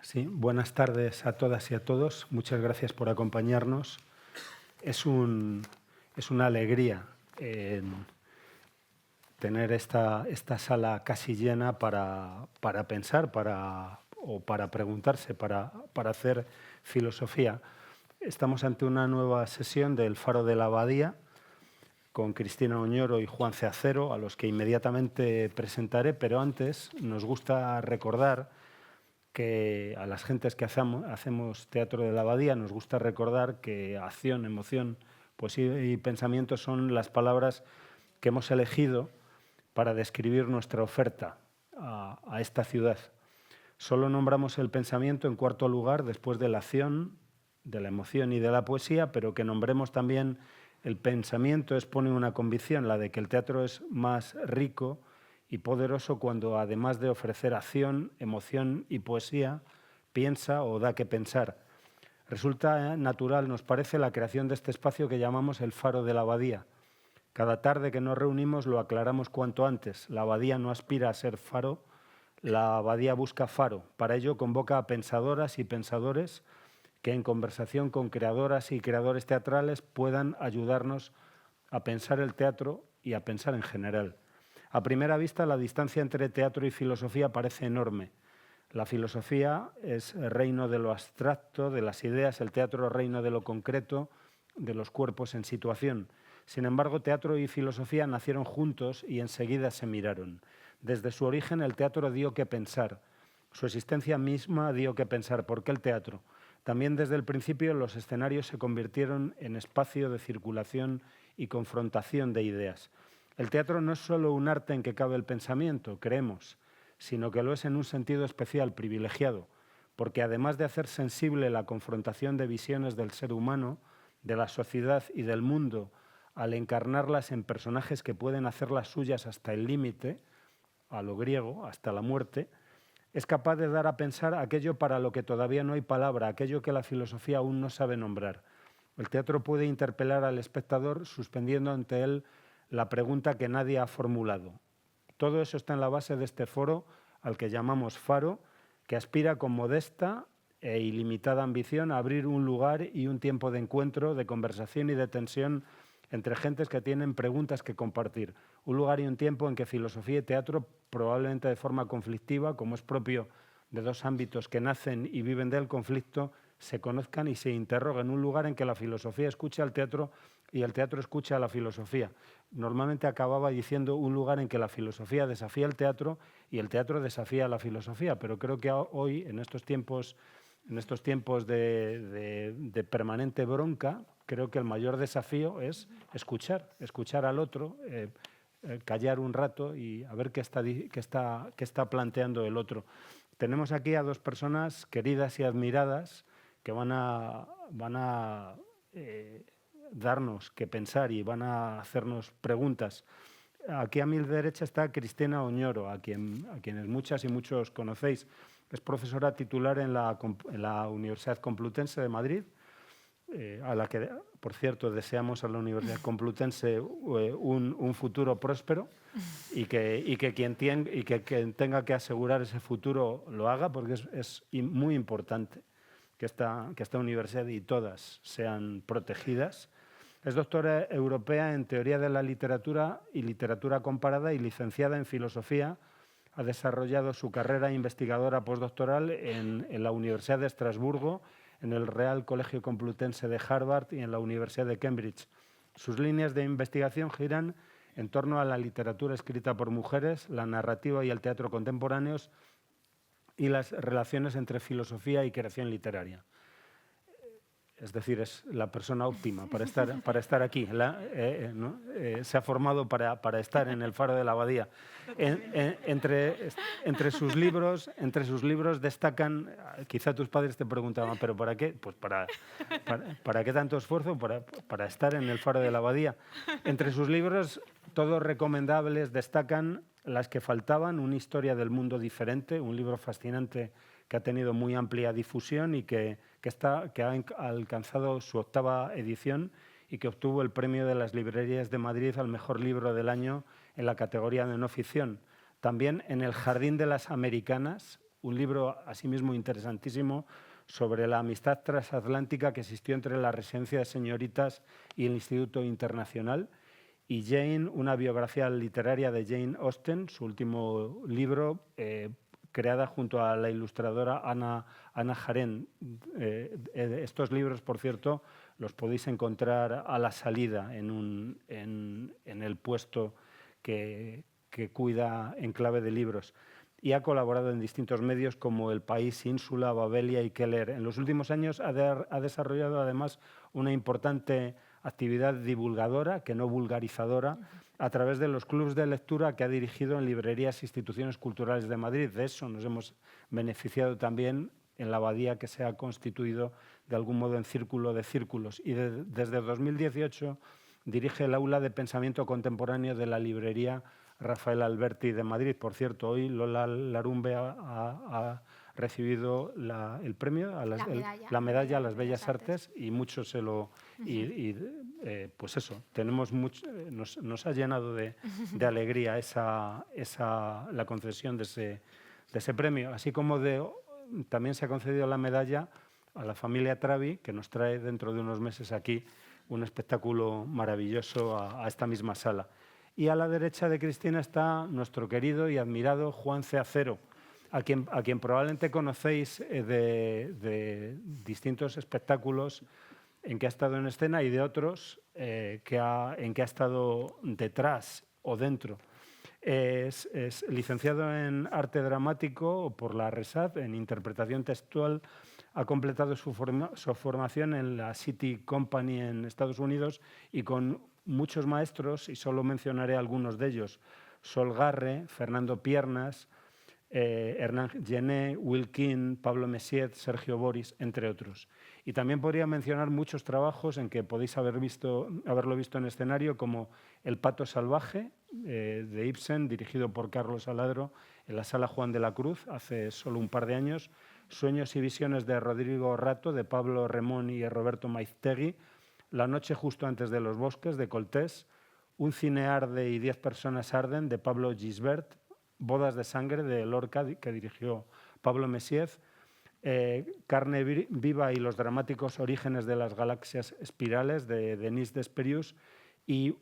Sí, buenas tardes a todas y a todos. Muchas gracias por acompañarnos. Es una alegría tener esta sala casi llena para pensar o para preguntarse, para hacer filosofía. Estamos ante una nueva sesión del Faro de la Abadía con Cristina Oñoro y Juan C. Acero, a los que inmediatamente presentaré, pero antes nos gusta recordar que a las gentes que hacemos teatro de la Abadía nos gusta recordar que acción, emoción, poesía y pensamiento son las palabras que hemos elegido para describir nuestra oferta a esta ciudad. Solo nombramos el pensamiento en cuarto lugar después de la acción, de la emoción y de la poesía, pero que nombremos también el pensamiento expone una convicción, la de que el teatro es más rico y poderoso cuando, además de ofrecer acción, emoción y poesía, piensa o da que pensar. Resulta natural, nos parece, la creación de este espacio que llamamos el Faro de la Abadía. Cada tarde que nos reunimos lo aclaramos cuanto antes. La Abadía no aspira a ser faro, la Abadía busca faro. Para ello convoca a pensadoras y pensadores que en conversación con creadoras y creadores teatrales puedan ayudarnos a pensar el teatro y a pensar en general. A primera vista, la distancia entre teatro y filosofía parece enorme. La filosofía es el reino de lo abstracto, de las ideas, el teatro reino de lo concreto, de los cuerpos en situación. Sin embargo, teatro y filosofía nacieron juntos y enseguida se miraron. Desde su origen, el teatro dio que pensar. Su existencia misma dio que pensar. ¿Por qué el teatro? También desde el principio los escenarios se convirtieron en espacio de circulación y confrontación de ideas. El teatro no es solo un arte en que cabe el pensamiento, creemos, sino que lo es en un sentido especial, privilegiado, porque además de hacer sensible la confrontación de visiones del ser humano, de la sociedad y del mundo, al encarnarlas en personajes que pueden hacerlas suyas hasta el límite, a lo griego, hasta la muerte, es capaz de dar a pensar aquello para lo que todavía no hay palabra, aquello que la filosofía aún no sabe nombrar. El teatro puede interpelar al espectador suspendiendo ante él la pregunta que nadie ha formulado. Todo eso está en la base de este foro al que llamamos Faro, que aspira con modesta e ilimitada ambición a abrir un lugar y un tiempo de encuentro, de conversación y de tensión entre gentes que tienen preguntas que compartir. Un lugar y un tiempo en que filosofía y teatro, probablemente de forma conflictiva, como es propio de dos ámbitos que nacen y viven del conflicto, se conozcan y se interroguen. Un lugar en que la filosofía escucha al teatro y el teatro escucha a la filosofía. Normalmente acababa diciendo un lugar en que la filosofía desafía el teatro y el teatro desafía a la filosofía, pero creo que hoy, en estos tiempos de permanente bronca, creo que el mayor desafío es escuchar al otro, callar un rato y a ver qué está planteando el otro. Tenemos aquí a dos personas queridas y admiradas que van a darnos que pensar y van a hacernos preguntas. Aquí a mi derecha está Cristina Oñoro, a quienes muchas y muchos conocéis. Es profesora titular en la Universidad Complutense de Madrid, a la que, por cierto, deseamos a la Universidad Complutense un futuro próspero y que quien tenga que asegurar ese futuro lo haga, porque es muy importante que esta universidad y todas sean protegidas. Es doctora europea en Teoría de la Literatura y Literatura Comparada y licenciada en Filosofía. Ha desarrollado su carrera investigadora postdoctoral en la Universidad de Estrasburgo, en el Real Colegio Complutense de Harvard y en la Universidad de Cambridge. Sus líneas de investigación giran en torno a la literatura escrita por mujeres, la narrativa y el teatro contemporáneos y las relaciones entre filosofía y creación literaria. Es decir, es la persona óptima para estar aquí. Se ha formado para estar en el Faro de la Abadía. Entre sus libros destacan, quizá tus padres te preguntaban, ¿pero para qué? Pues para qué tanto esfuerzo para estar en el Faro de la Abadía. Entre sus libros, todos recomendables, destacan Las que faltaban, una historia del mundo diferente, un libro fascinante que ha tenido muy amplia difusión y que ha alcanzado su 8ª edición y que obtuvo el premio de las librerías de Madrid al mejor libro del año en la categoría de no ficción. También En el jardín de las americanas, un libro asimismo interesantísimo sobre la amistad transatlántica que existió entre la Residencia de Señoritas y el Instituto Internacional. Y Jane, una biografía literaria de Jane Austen, su último libro, creada junto a la ilustradora Ana Jarén. Estos libros, por cierto, los podéis encontrar a la salida en el puesto que cuida Enclave de Libros. Y ha colaborado en distintos medios como El País, Ínsula, Babelia y Keller. En los últimos años ha desarrollado además una importante actividad divulgadora, que no vulgarizadora, a través de los clubs de lectura que ha dirigido en librerías e instituciones culturales de Madrid. De eso nos hemos beneficiado también en la abadía, que se ha constituido de algún modo en círculo de círculos. Y desde 2018 dirige el aula de pensamiento contemporáneo de la librería Rafael Alberti de Madrid. Por cierto, hoy Lola Larumbe ha recibido el premio, la medalla a las Bellas Artes, y mucho se lo... pues eso, tenemos mucho, nos ha llenado de alegría la concesión de ese premio, así como también se ha concedido la medalla a la familia Travi, que nos trae dentro de unos meses aquí un espectáculo maravilloso a esta misma sala. Y a la derecha de Cristina está nuestro querido y admirado Juan C. Acero, a quien probablemente conocéis de distintos espectáculos en que ha estado en escena y de otros en que ha estado detrás o dentro. Es licenciado en Arte Dramático por la RESAD, en Interpretación Textual. Ha completado su formación en la City Company en Estados Unidos y con muchos maestros, y solo mencionaré algunos de ellos: Sol Garre, Fernando Piernas, Hernán Gené, Will King, Pablo Messiet, Sergio Boris, entre otros. Y también podría mencionar muchos trabajos en que podéis haberlo visto en escenario, como El Pato Salvaje, de Ibsen, dirigido por Carlos Aladro, en la Sala Juan de la Cruz, hace solo un par de años; Sueños y Visiones, de Rodrigo Rato, de Pablo Remón y Roberto Maiztegui; La noche justo antes de los bosques, de Coltés; Un cine arde y 10 personas arden, de Pablo Gisbert; Bodas de sangre, de Lorca, que dirigió Pablo Messiet; Carne viva y los dramáticos orígenes de las galaxias espirales, de Denis Desperius; y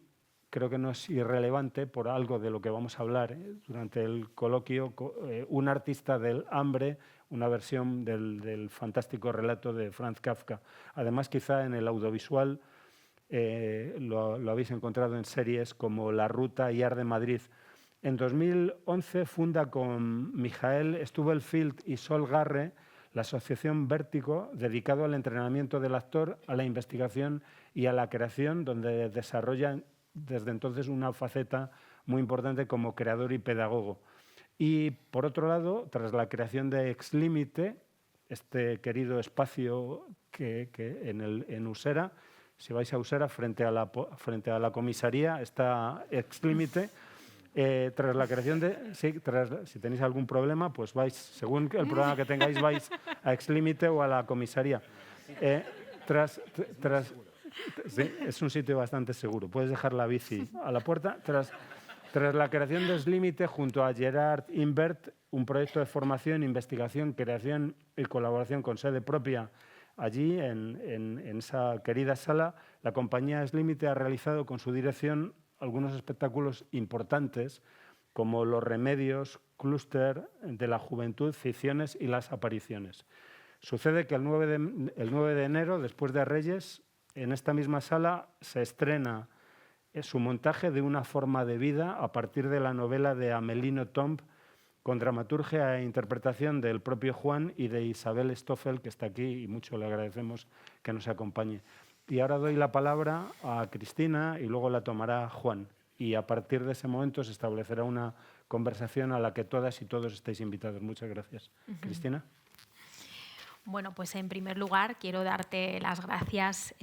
creo que no es irrelevante, por algo de lo que vamos a hablar durante el coloquio, Un artista del hambre, una versión del fantástico relato de Franz Kafka. Además, quizá en el audiovisual lo habéis encontrado en series como La Ruta y Arde Madrid. En 2011 funda con Mijael Stubelfield y Sol Garre la asociación Vértigo, dedicado al entrenamiento del actor, a la investigación y a la creación, donde desarrollan desde entonces una faceta muy importante como creador y pedagogo. Y, por otro lado, tras la creación de Ex Límite, este querido espacio que en Usera, si vais a Usera, frente a la comisaría, está Ex Límite. Tras la creación si tenéis algún problema, pues vais, según el problema que tengáis, vais a Ex Límite o a la comisaría. Sí, es un sitio bastante seguro. Puedes dejar la bici a la puerta. Tras la creación de Ex Límite, junto a Gerard Invert, un proyecto de formación, investigación, creación y colaboración con sede propia allí, en esa querida sala, la compañía Ex Límite ha realizado con su dirección algunos espectáculos importantes, como Los Remedios, Clúster de la Juventud, Ficciones y Las Apariciones. Sucede que el 9 de enero, después de Reyes, en esta misma sala se estrena su montaje de Una forma de vida, a partir de la novela de Amelino Tomb, con dramaturgia e interpretación del propio Juan y de Isabel Stoffel, que está aquí, y mucho le agradecemos que nos acompañe. Y ahora doy la palabra a Cristina y luego la tomará Juan. Y a partir de ese momento se establecerá una conversación a la que todas y todos estáis invitados. Muchas gracias. Cristina. Bueno, pues en primer lugar quiero darte las gracias,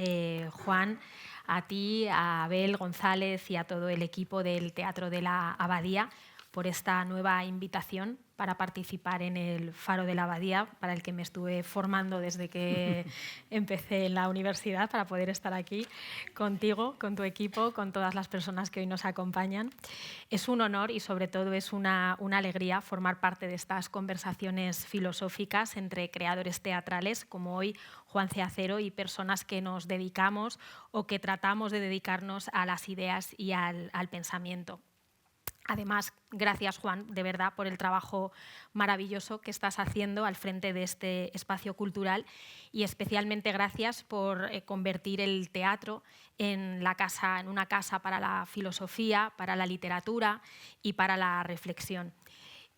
Juan, a ti, a Abel González y a todo el equipo del Teatro de la Abadía, por esta nueva invitación para participar en el Faro de la Abadía, para el que me estuve formando desde que empecé en la universidad, para poder estar aquí contigo, con tu equipo, con todas las personas que hoy nos acompañan. Es un honor y sobre todo es una alegría formar parte de estas conversaciones filosóficas entre creadores teatrales como hoy Juan C. Acero y personas que nos dedicamos o que tratamos de dedicarnos a las ideas y al pensamiento. Además, gracias, Juan, de verdad, por el trabajo maravilloso que estás haciendo al frente de este espacio cultural y especialmente gracias por convertir el teatro en una casa para la filosofía, para la literatura y para la reflexión.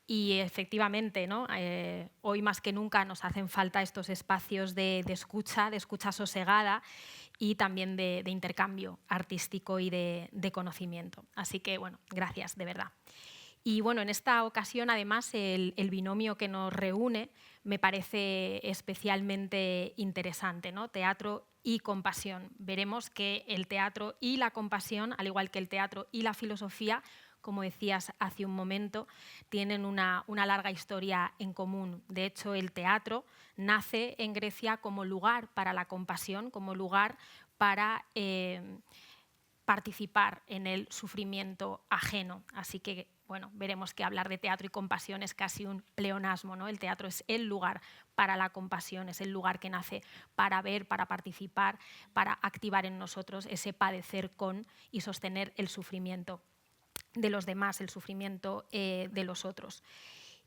Y efectivamente, ¿no? Hoy más que nunca nos hacen falta estos espacios de escucha sosegada y también de intercambio artístico y de conocimiento. Así que, bueno, gracias, de verdad. Y bueno, en esta ocasión, además, el binomio que nos reúne me parece especialmente interesante, ¿no? Teatro y compasión. Veremos que el teatro y la compasión, al igual que el teatro y la filosofía, como decías hace un momento, tienen una larga historia en común. De hecho, el teatro nace en Grecia como lugar para la compasión, como lugar para participar en el sufrimiento ajeno. Así que, bueno, veremos que hablar de teatro y compasión es casi un pleonasmo, ¿no? El teatro es el lugar para la compasión, es el lugar que nace para ver, para participar, para activar en nosotros ese padecer con y sostener el sufrimiento de los demás, el sufrimiento de los otros.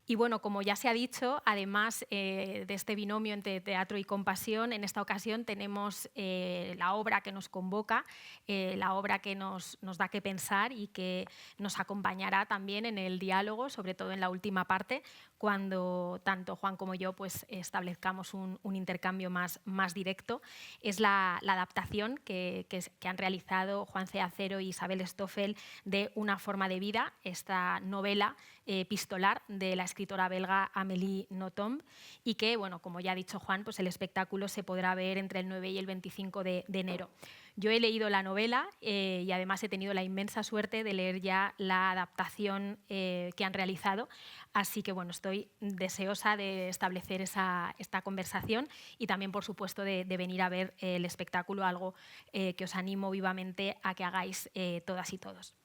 Y bueno, como ya se ha dicho, además de este binomio entre teatro y compasión, en esta ocasión tenemos la obra que nos convoca, la obra que nos da que pensar y que nos acompañará también en el diálogo, sobre todo en la última parte, cuando tanto Juan como yo pues, establezcamos un intercambio más directo. Es la adaptación que han realizado Juan C. Acero y Isabel Stoffel de Una forma de vida, esta novela epistolar de la escritora belga Amélie Nothomb y que, bueno, como ya ha dicho Juan, pues el espectáculo se podrá ver entre el 9 y el 25 de enero. Yo he leído la novela y además he tenido la inmensa suerte de leer ya la adaptación que han realizado, así que bueno, estoy deseosa de establecer esta conversación y también, por supuesto, de venir a ver el espectáculo, algo que os animo vivamente a que hagáis todas y todos.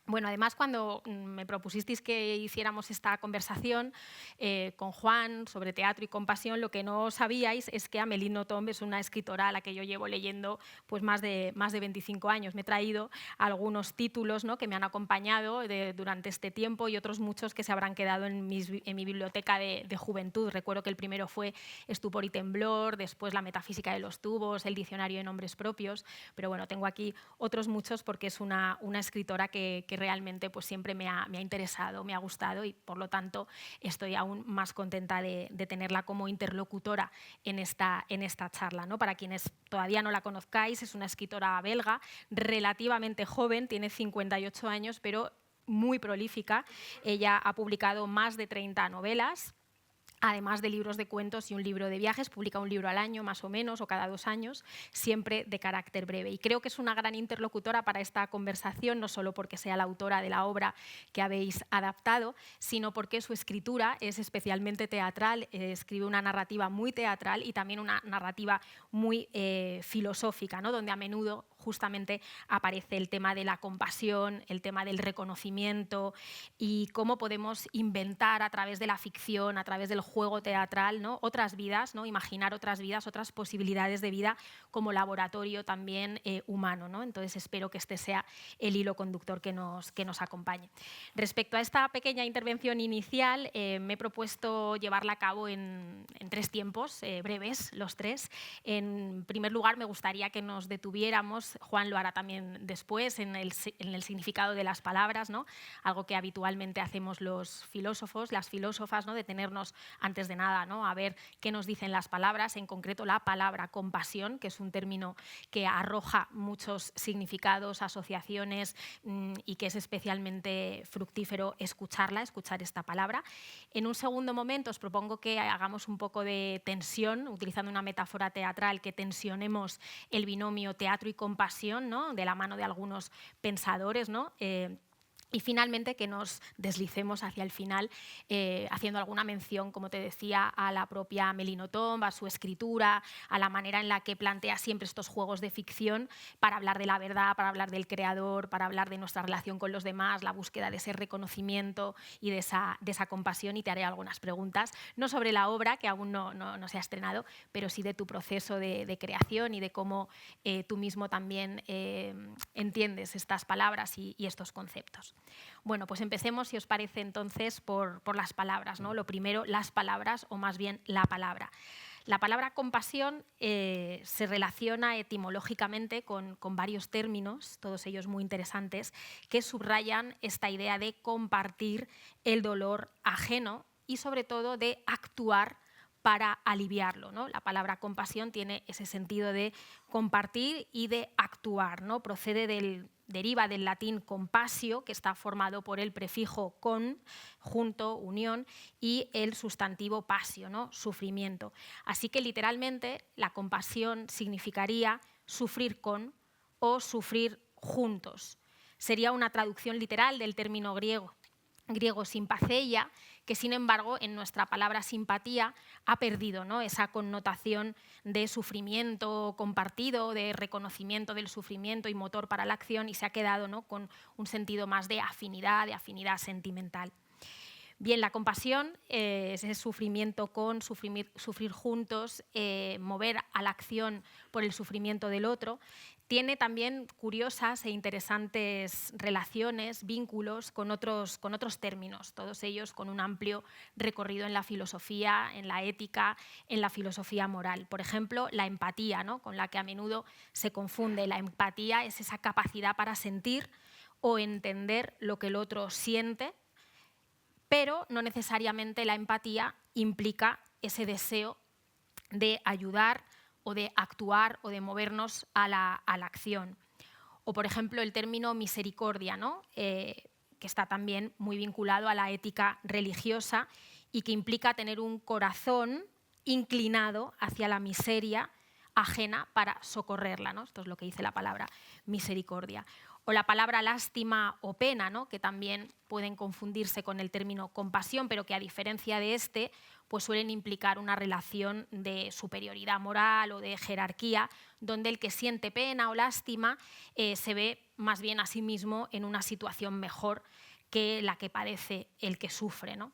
Bueno, además, cuando me propusisteis que hiciéramos esta conversación con Juan sobre teatro y compasión, lo que no sabíais es que Amélie Nothomb es una escritora a la que yo llevo leyendo pues, más de 25 años. Me he traído algunos títulos, ¿no?, que me han acompañado durante este tiempo y otros muchos que se habrán quedado en mi biblioteca de juventud. Recuerdo que el primero fue Estupor y temblor, después La metafísica de los tubos, el diccionario de nombres propios, pero bueno, tengo aquí otros muchos porque es una escritora que realmente pues, siempre me ha interesado, me ha gustado y por lo tanto estoy aún más contenta de tenerla como interlocutora en esta charla, ¿no? Para quienes todavía no la conozcáis, es una escritora belga relativamente joven, tiene 58 años, pero muy prolífica. Ella ha publicado más de 30 novelas, además de libros de cuentos y un libro de viajes, publica un libro al año más o menos o cada 2 años, siempre de carácter breve. Y creo que es una gran interlocutora para esta conversación, no solo porque sea la autora de la obra que habéis adaptado, sino porque su escritura es especialmente teatral, escribe una narrativa muy teatral y también una narrativa muy filosófica, ¿no?, donde a menudo justamente aparece el tema de la compasión, el tema del reconocimiento y cómo podemos inventar a través de la ficción, a través del juego teatral, ¿no?, otras vidas, ¿no?, imaginar otras vidas, otras posibilidades de vida como laboratorio también humano, ¿no? Entonces espero que este sea el hilo conductor que nos acompañe. Respecto a esta pequeña intervención inicial, me he propuesto llevarla a cabo en 3 tiempos breves, los 3. En primer lugar, me gustaría que nos detuviéramos, Juan lo hará también después, en el significado de las palabras, ¿no?, algo que habitualmente hacemos los filósofos, las filósofas, ¿no?, detenernos antes de nada, ¿no?, a ver qué nos dicen las palabras, en concreto la palabra compasión, que es un término que arroja muchos significados, asociaciones y que es especialmente fructífero escuchar esta palabra. En un segundo momento os propongo que hagamos un poco de tensión, utilizando una metáfora teatral, que tensionemos el binomio teatro y compasión, ¿no?, de la mano de algunos pensadores, ¿no?, Y finalmente que nos deslicemos hacia el final haciendo alguna mención, como te decía, a la propia Méline Nothomb, a su escritura, a la manera en la que plantea siempre estos juegos de ficción para hablar de la verdad, para hablar del creador, para hablar de nuestra relación con los demás, la búsqueda de ese reconocimiento y de esa compasión. Y te haré algunas preguntas, no sobre la obra, que aún no se ha estrenado, pero sí de tu proceso de creación y de cómo tú mismo también entiendes estas palabras y estos conceptos. Bueno, pues empecemos, si os parece, entonces, por las palabras, ¿no? Lo primero, las palabras, o más bien la palabra. La palabra compasión se relaciona etimológicamente con varios términos, todos ellos muy interesantes, que subrayan esta idea de compartir el dolor ajeno y, sobre todo, de actuar para aliviarlo, ¿no? La palabra compasión tiene ese sentido de compartir y de actuar, ¿no? Deriva del latín compasio, que está formado por el prefijo con, junto, unión, y el sustantivo pasio, ¿no? Sufrimiento. Así que literalmente la compasión significaría sufrir con o sufrir juntos. Sería una traducción literal del término griego simpatheia, que sin embargo en nuestra palabra simpatía ha perdido, ¿no? Esa connotación de sufrimiento compartido, de reconocimiento del sufrimiento y motor para la acción, y se ha quedado, ¿no?, con un sentido más de afinidad sentimental. Bien, la compasión es ese sufrimiento con, sufrir juntos, mover a la acción por el sufrimiento del otro. Tiene también curiosas e interesantes relaciones, vínculos con otros términos, todos ellos con un amplio recorrido en la filosofía, en la ética, en la filosofía moral. Por ejemplo, la empatía, ¿no?, con la que a menudo se confunde. La empatía es esa capacidad para sentir o entender lo que el otro siente, pero no necesariamente la empatía implica ese deseo de ayudar o de actuar o de movernos a la acción. O, por ejemplo, el término misericordia, ¿no?, que está también muy vinculado a la ética religiosa y que implica tener un corazón inclinado hacia la miseria ajena para socorrerla, ¿no? Esto es lo que dice la palabra misericordia. O la palabra lástima o pena, ¿no?, que también pueden confundirse con el término compasión, pero que a diferencia de este, pues suelen implicar una relación de superioridad moral o de jerarquía, donde el que siente pena o lástima se ve más bien a sí mismo en una situación mejor que la que padece el que sufre, ¿no?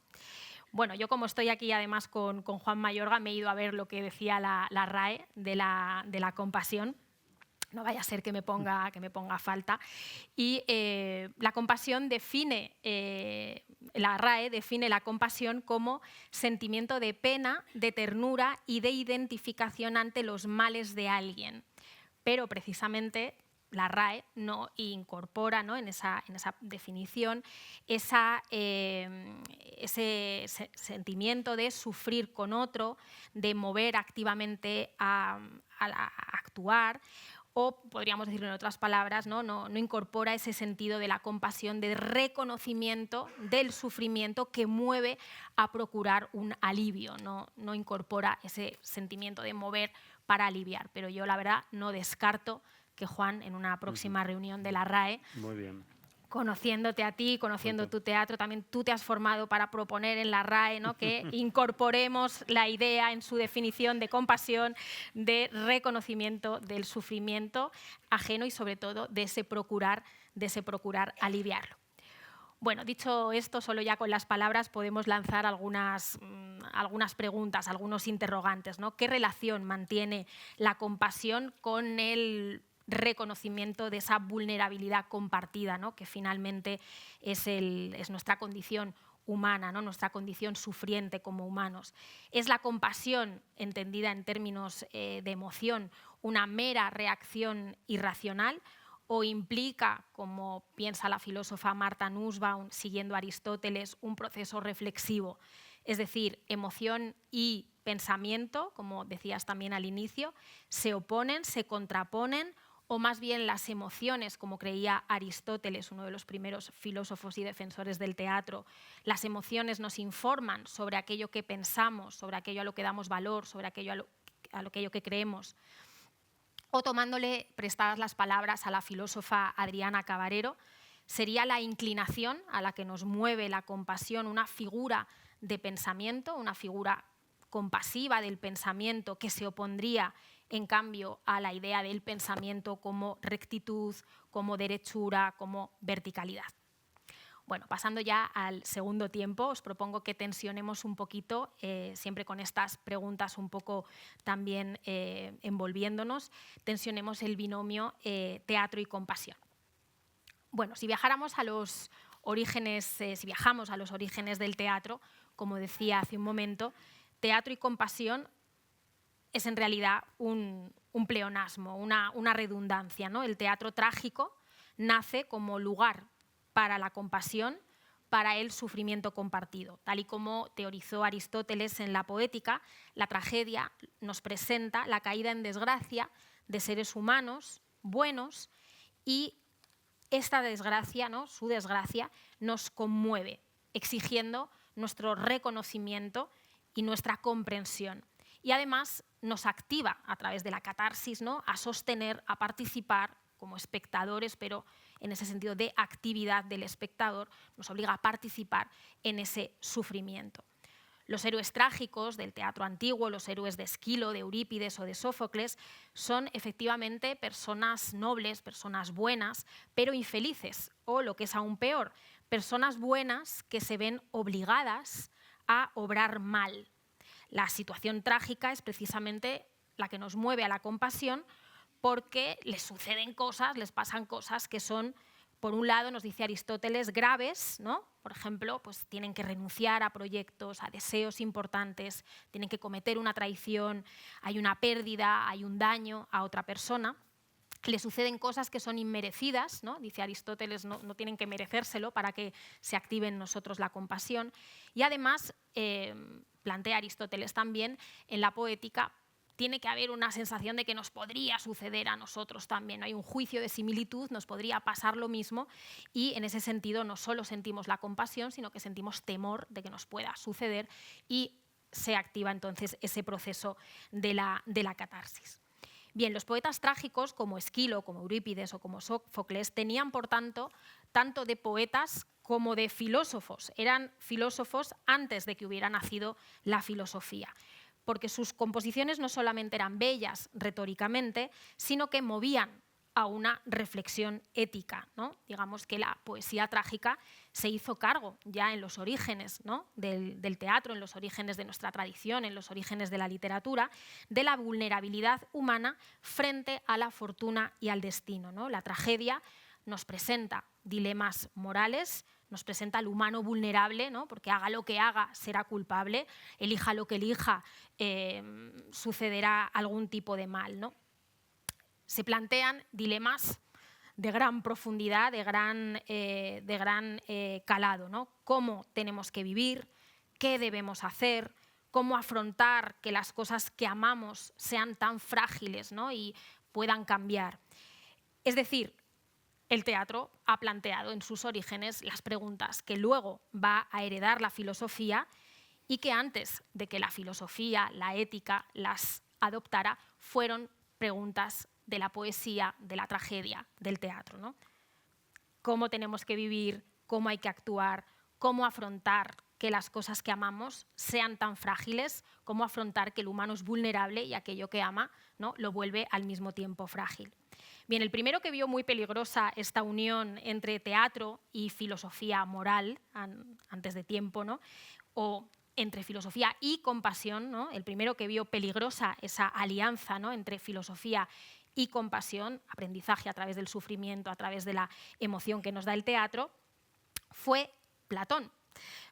Bueno, yo como estoy aquí además con Juan Mayorga, me he ido a ver lo que decía la RAE de la compasión. No vaya a ser que me ponga falta. Y la compasión la RAE define la compasión como sentimiento de pena, de ternura y de identificación ante los males de alguien. Pero precisamente la RAE no incorpora, ¿no?, en esa definición ese sentimiento de sufrir con otro, de mover activamente a actuar. O podríamos decirlo en otras palabras, no incorpora ese sentido de la compasión, de reconocimiento del sufrimiento que mueve a procurar un alivio. No incorpora ese sentimiento de mover para aliviar. Pero yo, la verdad, no descarto que Juan, en una próxima reunión de la RAE, muy bien, conociéndote a ti, conociendo tu teatro, también tú te has formado para proponer en la RAE, ¿no?, que incorporemos la idea en su definición de compasión, de reconocimiento del sufrimiento ajeno y, sobre todo, de ese procurar aliviarlo. Bueno, dicho esto, solo ya con las palabras podemos lanzar algunas preguntas, algunos interrogantes, ¿no? ¿Qué relación mantiene la compasión con el reconocimiento de esa vulnerabilidad compartida, ¿no?, que finalmente es nuestra condición humana, ¿no?, nuestra condición sufriente como humanos? ¿Es la compasión, entendida en términos de emoción, una mera reacción irracional, o implica, como piensa la filósofa Martha Nussbaum, siguiendo a Aristóteles, un proceso reflexivo? Es decir, emoción y pensamiento, como decías también al inicio, se oponen, se contraponen, o más bien las emociones, como creía Aristóteles, uno de los primeros filósofos y defensores del teatro, las emociones nos informan sobre aquello que pensamos, sobre aquello a lo que damos valor, sobre aquello que creemos. O, tomándole prestadas las palabras a la filósofa Adriana Cabarero, sería la inclinación a la que nos mueve la compasión, una figura de pensamiento, una figura compasiva del pensamiento que se opondría, en cambio, a la idea del pensamiento como rectitud, como derechura, como verticalidad. Bueno, pasando ya al segundo tiempo, os propongo que tensionemos un poquito, siempre con estas preguntas un poco también envolviéndonos, tensionemos el binomio teatro y compasión. Bueno, si viajamos a los orígenes, si viajamos a los orígenes del teatro, como decía hace un momento, teatro y compasión es en realidad un pleonasmo, una redundancia, ¿no? El teatro trágico nace como lugar para la compasión, para el sufrimiento compartido. Tal y como teorizó Aristóteles en la Poética, la tragedia nos presenta la caída en desgracia de seres humanos buenos y esta desgracia, ¿no? Su desgracia, nos conmueve, exigiendo nuestro reconocimiento y nuestra comprensión. Y además nos activa a través de la catarsis, ¿no? A sostener, a participar como espectadores, pero en ese sentido de actividad del espectador, nos obliga a participar en ese sufrimiento. Los héroes trágicos del teatro antiguo, los héroes de Esquilo, de Eurípides o de Sófocles, son efectivamente personas nobles, personas buenas, pero infelices, o lo que es aún peor, personas buenas que se ven obligadas a obrar mal. La situación trágica es precisamente la que nos mueve a la compasión, porque les suceden cosas, les pasan cosas que son, por un lado, nos dice Aristóteles, graves, ¿no? Por ejemplo, pues tienen que renunciar a proyectos, a deseos importantes, tienen que cometer una traición, hay una pérdida, hay un daño a otra persona. Le suceden cosas que son inmerecidas, ¿no? Dice Aristóteles, no tienen que merecérselo para que se active en nosotros la compasión. Y además, plantea Aristóteles también, en la Poética, tiene que haber una sensación de que nos podría suceder a nosotros también. Hay un juicio de similitud, nos podría pasar lo mismo y en ese sentido no solo sentimos la compasión, sino que sentimos temor de que nos pueda suceder y se activa entonces ese proceso de la catarsis. Bien, los poetas trágicos como Esquilo, como Eurípides o como Sófocles tenían, por tanto de poetas como de filósofos. Eran filósofos antes de que hubiera nacido la filosofía, porque sus composiciones no solamente eran bellas retóricamente, sino que movían a una reflexión ética, ¿no? Digamos que la poesía trágica se hizo cargo ya en los orígenes, ¿no? del teatro, en los orígenes de nuestra tradición, en los orígenes de la literatura, de la vulnerabilidad humana frente a la fortuna y al destino, ¿no? La tragedia nos presenta dilemas morales, nos presenta al humano vulnerable, ¿no? Porque haga lo que haga, será culpable, elija lo que elija, sucederá algún tipo de mal, ¿no? Se plantean dilemas de gran profundidad, de gran calado, ¿no? Cómo tenemos que vivir, qué debemos hacer, cómo afrontar que las cosas que amamos sean tan frágiles, ¿no? Y puedan cambiar. Es decir, el teatro ha planteado en sus orígenes las preguntas que luego va a heredar la filosofía y que antes de que la filosofía, la ética, las adoptara, fueron preguntas de la poesía, de la tragedia, del teatro, ¿no? Cómo tenemos que vivir, cómo hay que actuar, cómo afrontar que las cosas que amamos sean tan frágiles, cómo afrontar que el humano es vulnerable y aquello que ama, ¿no? Lo vuelve al mismo tiempo frágil. Bien, el primero que vio muy peligrosa esta unión entre teatro y filosofía moral, antes de tiempo, ¿no? O entre filosofía y compasión, ¿no? El primero que vio peligrosa esa alianza, ¿no? Entre filosofía y compasión, aprendizaje a través del sufrimiento, a través de la emoción que nos da el teatro, fue Platón.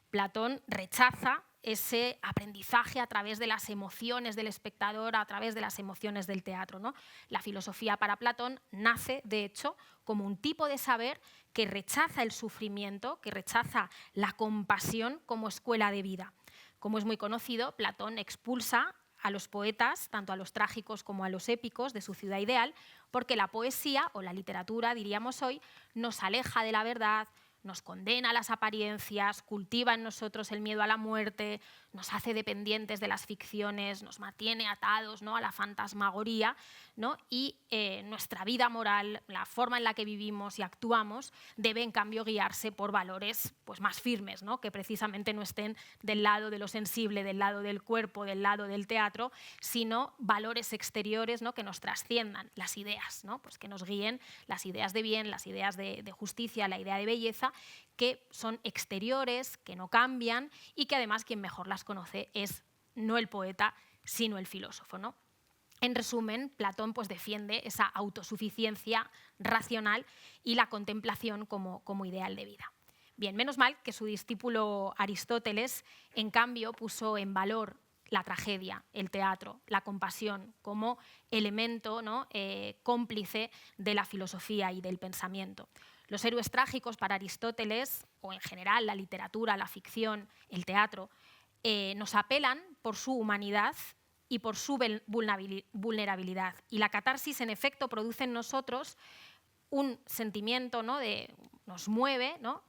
Platón rechaza ese aprendizaje a través de las emociones del espectador, a través de las emociones del teatro, ¿no? La filosofía para Platón nace, de hecho, como un tipo de saber que rechaza el sufrimiento, que rechaza la compasión como escuela de vida. Como es muy conocido, Platón expulsa a los poetas, tanto a los trágicos como a los épicos, de su ciudad ideal, porque la poesía, o la literatura, diríamos hoy, nos aleja de la verdad, nos condena a las apariencias, cultiva en nosotros el miedo a la muerte, nos hace dependientes de las ficciones, nos mantiene atados, ¿no?, a la fantasmagoría, ¿no? Y nuestra vida moral, la forma en la que vivimos y actuamos, debe en cambio guiarse por valores pues, más firmes, ¿no?, que precisamente no estén del lado de lo sensible, del lado del cuerpo, del lado del teatro, sino valores exteriores, ¿no?, que nos trasciendan, las ideas, ¿no?, pues que nos guíen las ideas de bien, las ideas de justicia, la idea de belleza, que son exteriores, que no cambian y que además quien mejor las conoce es no el poeta, sino el filósofo, ¿no? En resumen, Platón pues, defiende esa autosuficiencia racional y la contemplación como ideal de vida. Bien, menos mal que su discípulo Aristóteles, en cambio, puso en valor la tragedia, el teatro, la compasión como elemento, ¿no?, cómplice de la filosofía y del pensamiento. Los héroes trágicos para Aristóteles, o en general la literatura, la ficción, el teatro, nos apelan por su humanidad y por su vulnerabilidad. Y la catarsis, en efecto, produce en nosotros un sentimiento, ¿no?, nos mueve, ¿no?,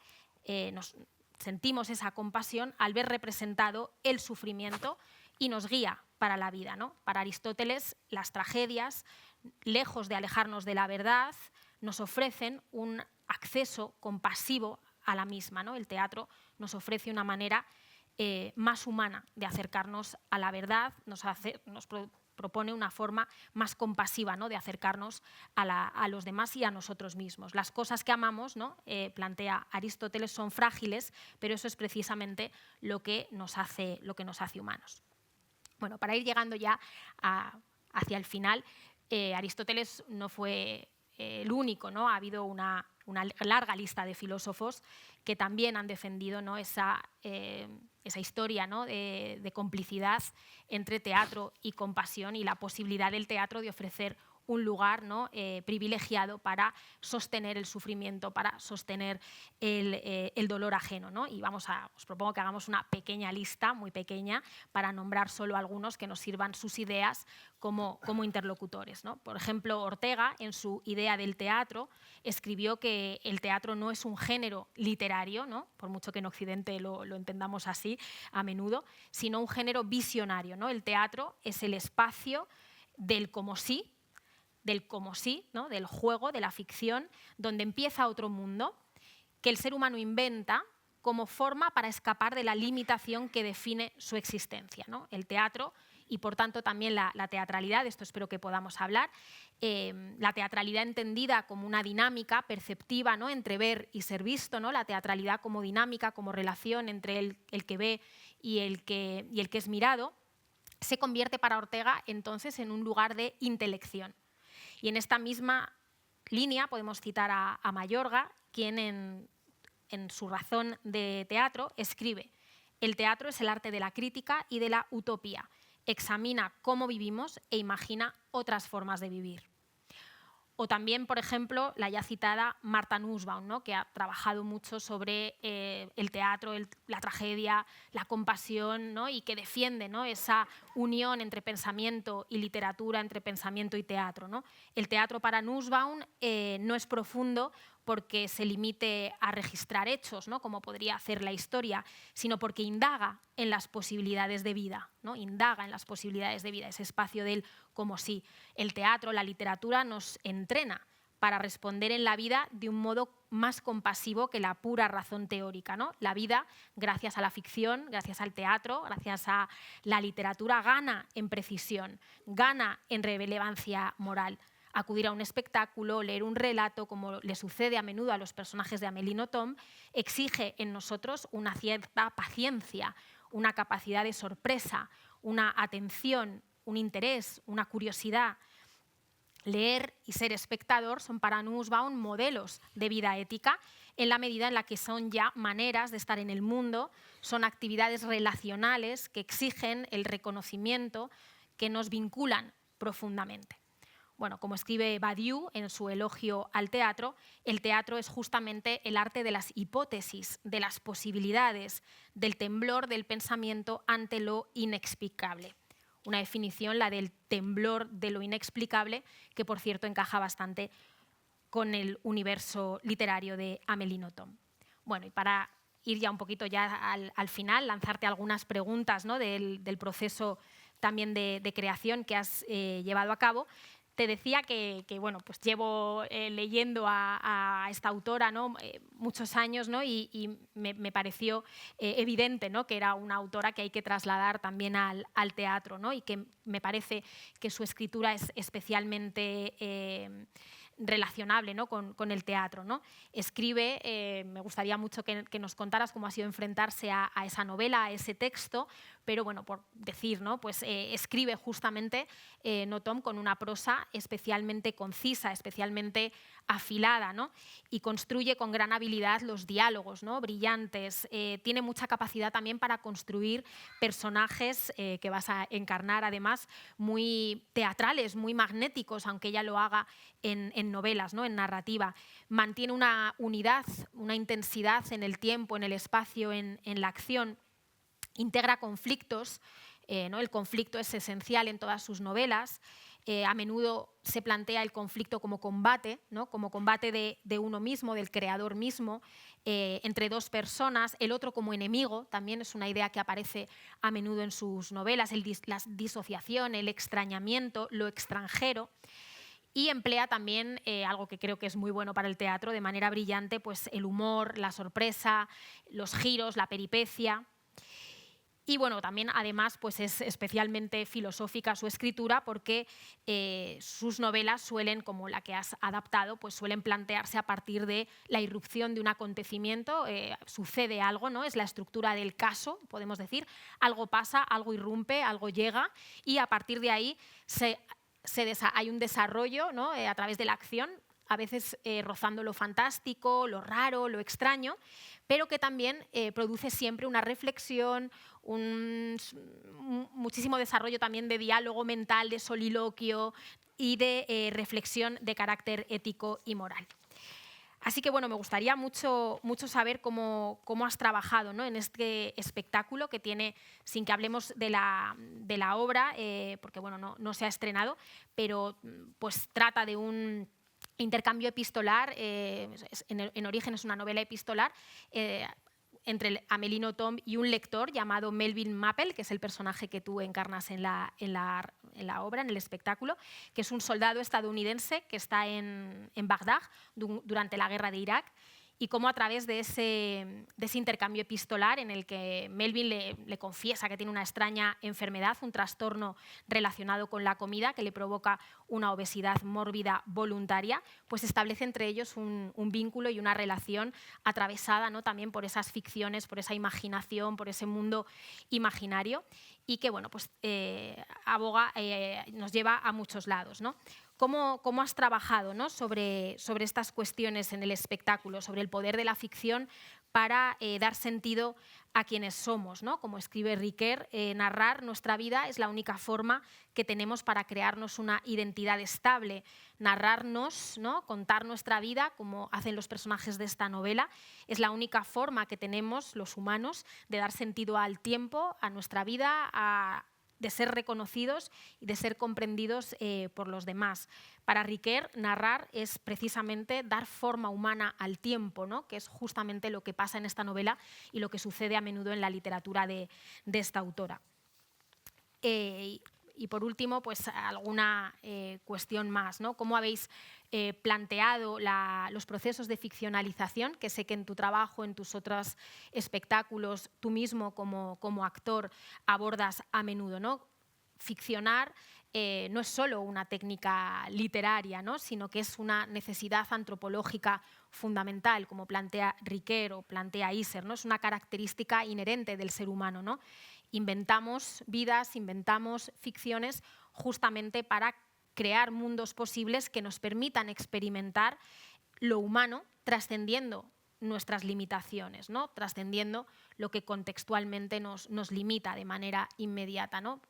sentimos esa compasión al ver representado el sufrimiento y nos guía para la vida, ¿no? Para Aristóteles, las tragedias, lejos de alejarnos de la verdad, nos ofrecen un acceso compasivo a la misma, ¿no? El teatro nos ofrece una manera más humana de acercarnos a la verdad, nos propone una forma más compasiva, ¿no?, de acercarnos a los demás y a nosotros mismos. Las cosas que amamos, ¿no?, plantea Aristóteles, son frágiles, pero eso es precisamente lo que nos hace humanos. Bueno, para ir llegando ya hacia el final, Aristóteles no fue el único, ¿no? Ha habido una larga lista de filósofos que también han defendido, ¿no?, esa historia, ¿no?, de complicidad entre teatro y compasión y la posibilidad del teatro de ofrecer un lugar, ¿no?, privilegiado para sostener el sufrimiento, para sostener el dolor ajeno, ¿no? Y os propongo que hagamos una pequeña lista, muy pequeña, para nombrar solo algunos que nos sirvan sus ideas como interlocutores, ¿no? Por ejemplo, Ortega, en su Idea del teatro, escribió que el teatro no es un género literario, ¿no?, por mucho que en Occidente lo entendamos así a menudo, sino un género visionario, ¿no? El teatro es el espacio del como sí, ¿no?, del juego, de la ficción, donde empieza otro mundo que el ser humano inventa como forma para escapar de la limitación que define su existencia, ¿no? El teatro y, por tanto, también la teatralidad, de esto espero que podamos hablar, la teatralidad entendida como una dinámica perceptiva, ¿no?, entre ver y ser visto, ¿no?, la teatralidad como dinámica, como relación entre el que ve y el que es mirado, se convierte para Ortega entonces en un lugar de intelección. Y en esta misma línea podemos citar a Mayorga, quien en su Razón de teatro escribe: el teatro es el arte de la crítica y de la utopía. Examina cómo vivimos e imagina otras formas de vivir. O también, por ejemplo, la ya citada Martha Nussbaum, ¿no?, que ha trabajado mucho sobre el teatro, la tragedia, la compasión, ¿no?, y que defiende, ¿no?, esa unión entre pensamiento y literatura, entre pensamiento y teatro, ¿no? El teatro para Nussbaum no es profundo porque se limite a registrar hechos, ¿no?, como podría hacer la historia, sino porque indaga en las posibilidades de vida, ¿no? Indaga en las posibilidades de vida, ese espacio del como sí. El teatro, la literatura nos entrena para responder en la vida de un modo más compasivo que la pura razón teórica, ¿no? La vida, gracias a la ficción, gracias al teatro, gracias a la literatura, gana en precisión, gana en relevancia moral. Acudir a un espectáculo, leer un relato, como le sucede a menudo a los personajes de Amélie Nothomb, exige en nosotros una cierta paciencia, una capacidad de sorpresa, una atención, un interés, una curiosidad. Leer y ser espectador son para Nussbaum modelos de vida ética en la medida en la que son ya maneras de estar en el mundo, son actividades relacionales que exigen el reconocimiento, que nos vinculan profundamente. Bueno, como escribe Badiou en su Elogio al teatro, el teatro es justamente el arte de las hipótesis, de las posibilidades, del temblor del pensamiento ante lo inexplicable. Una definición, la del temblor de lo inexplicable, que por cierto encaja bastante con el universo literario de Amélie Nothomb. Bueno, y para ir ya un poquito ya al final, lanzarte algunas preguntas, ¿no?, del proceso también de creación que has llevado a cabo. Te decía que bueno, pues llevo leyendo a esta autora, ¿no?, muchos años, ¿no?, y me pareció evidente, ¿no?, que era una autora que hay que trasladar también al teatro, ¿no?, y que me parece que su escritura es especialmente relacionable, ¿no?, con el teatro, ¿no? Escribe, me gustaría mucho que nos contaras cómo ha sido enfrentarse a esa novela, a ese texto, pero bueno, por decir, ¿no?, pues escribe justamente Nothomb con una prosa especialmente concisa, especialmente afilada, ¿no?, y construye con gran habilidad los diálogos, ¿no?, brillantes. Tiene mucha capacidad también para construir personajes que vas a encarnar, además, muy teatrales, muy magnéticos, aunque ella lo haga en novelas, ¿no?, en narrativa. Mantiene una unidad, una intensidad en el tiempo, en el espacio, en la acción. Integra conflictos, ¿no? El conflicto es esencial en todas sus novelas. A menudo se plantea el conflicto como combate, ¿no?, como combate de uno mismo, del creador mismo, entre dos personas, el otro como enemigo, también es una idea que aparece a menudo en sus novelas, la disociación, el extrañamiento, lo extranjero. Y emplea también algo que creo que es muy bueno para el teatro, de manera brillante, pues el humor, la sorpresa, los giros, la peripecia. Y bueno, también además pues es especialmente filosófica su escritura, porque sus novelas suelen, como la que has adaptado, pues suelen plantearse a partir de la irrupción de un acontecimiento, sucede algo, ¿no? Es la estructura del caso, podemos decir, algo pasa, algo irrumpe, algo llega, y a partir de ahí hay un desarrollo, ¿no?, a través de la acción, a veces rozando lo fantástico, lo raro, lo extraño, pero que también produce siempre una reflexión, muchísimo desarrollo también de diálogo mental, de soliloquio y de reflexión de carácter ético y moral. Así que bueno, me gustaría mucho saber cómo has trabajado, ¿no?, en este espectáculo que tiene, sin que hablemos de la obra, porque bueno, no se ha estrenado, pero pues trata de un intercambio epistolar, en origen es una novela epistolar, entre Amélie Nothomb y un lector llamado Melvin Mappel, que es el personaje que tú encarnas en la obra, en el espectáculo, que es un soldado estadounidense que está en Bagdad durante la guerra de Irak, y cómo a través de ese intercambio epistolar, en el que Melvin le confiesa que tiene una extraña enfermedad, un trastorno relacionado con la comida que le provoca una obesidad mórbida voluntaria, pues establece entre ellos un vínculo y una relación atravesada, ¿no?, también por esas ficciones, por esa imaginación, por ese mundo imaginario, y que bueno, pues aboga, nos lleva a muchos lados, ¿no? ¿Cómo has trabajado, ¿no?, sobre estas cuestiones en el espectáculo, sobre el poder de la ficción para dar sentido a quienes somos, ¿no? Como escribe Riquer, narrar nuestra vida es la única forma que tenemos para crearnos una identidad estable. Narrarnos, ¿no?, contar nuestra vida, como hacen los personajes de esta novela, es la única forma que tenemos los humanos de dar sentido al tiempo, a nuestra vida, de ser reconocidos y de ser comprendidos por los demás. Para Riquer, narrar es precisamente dar forma humana al tiempo, ¿no?, que es justamente lo que pasa en esta novela y lo que sucede a menudo en la literatura de esta autora. Y por último, pues alguna cuestión más, ¿no? ¿Cómo habéis planteado los procesos de ficcionalización, que sé que en tu trabajo, en tus otros espectáculos, tú mismo como actor abordas a menudo, ¿no? Ficcionar no es solo una técnica literaria, ¿no?, sino que es una necesidad antropológica fundamental, como plantea Riquer o plantea Isser, ¿no? Es una característica inherente del ser humano, ¿no? Inventamos vidas, inventamos ficciones justamente para crear mundos posibles que nos permitan experimentar lo humano trascendiendo nuestras limitaciones, ¿no?, trascendiendo lo que contextualmente nos limita de manera inmediata, ¿no?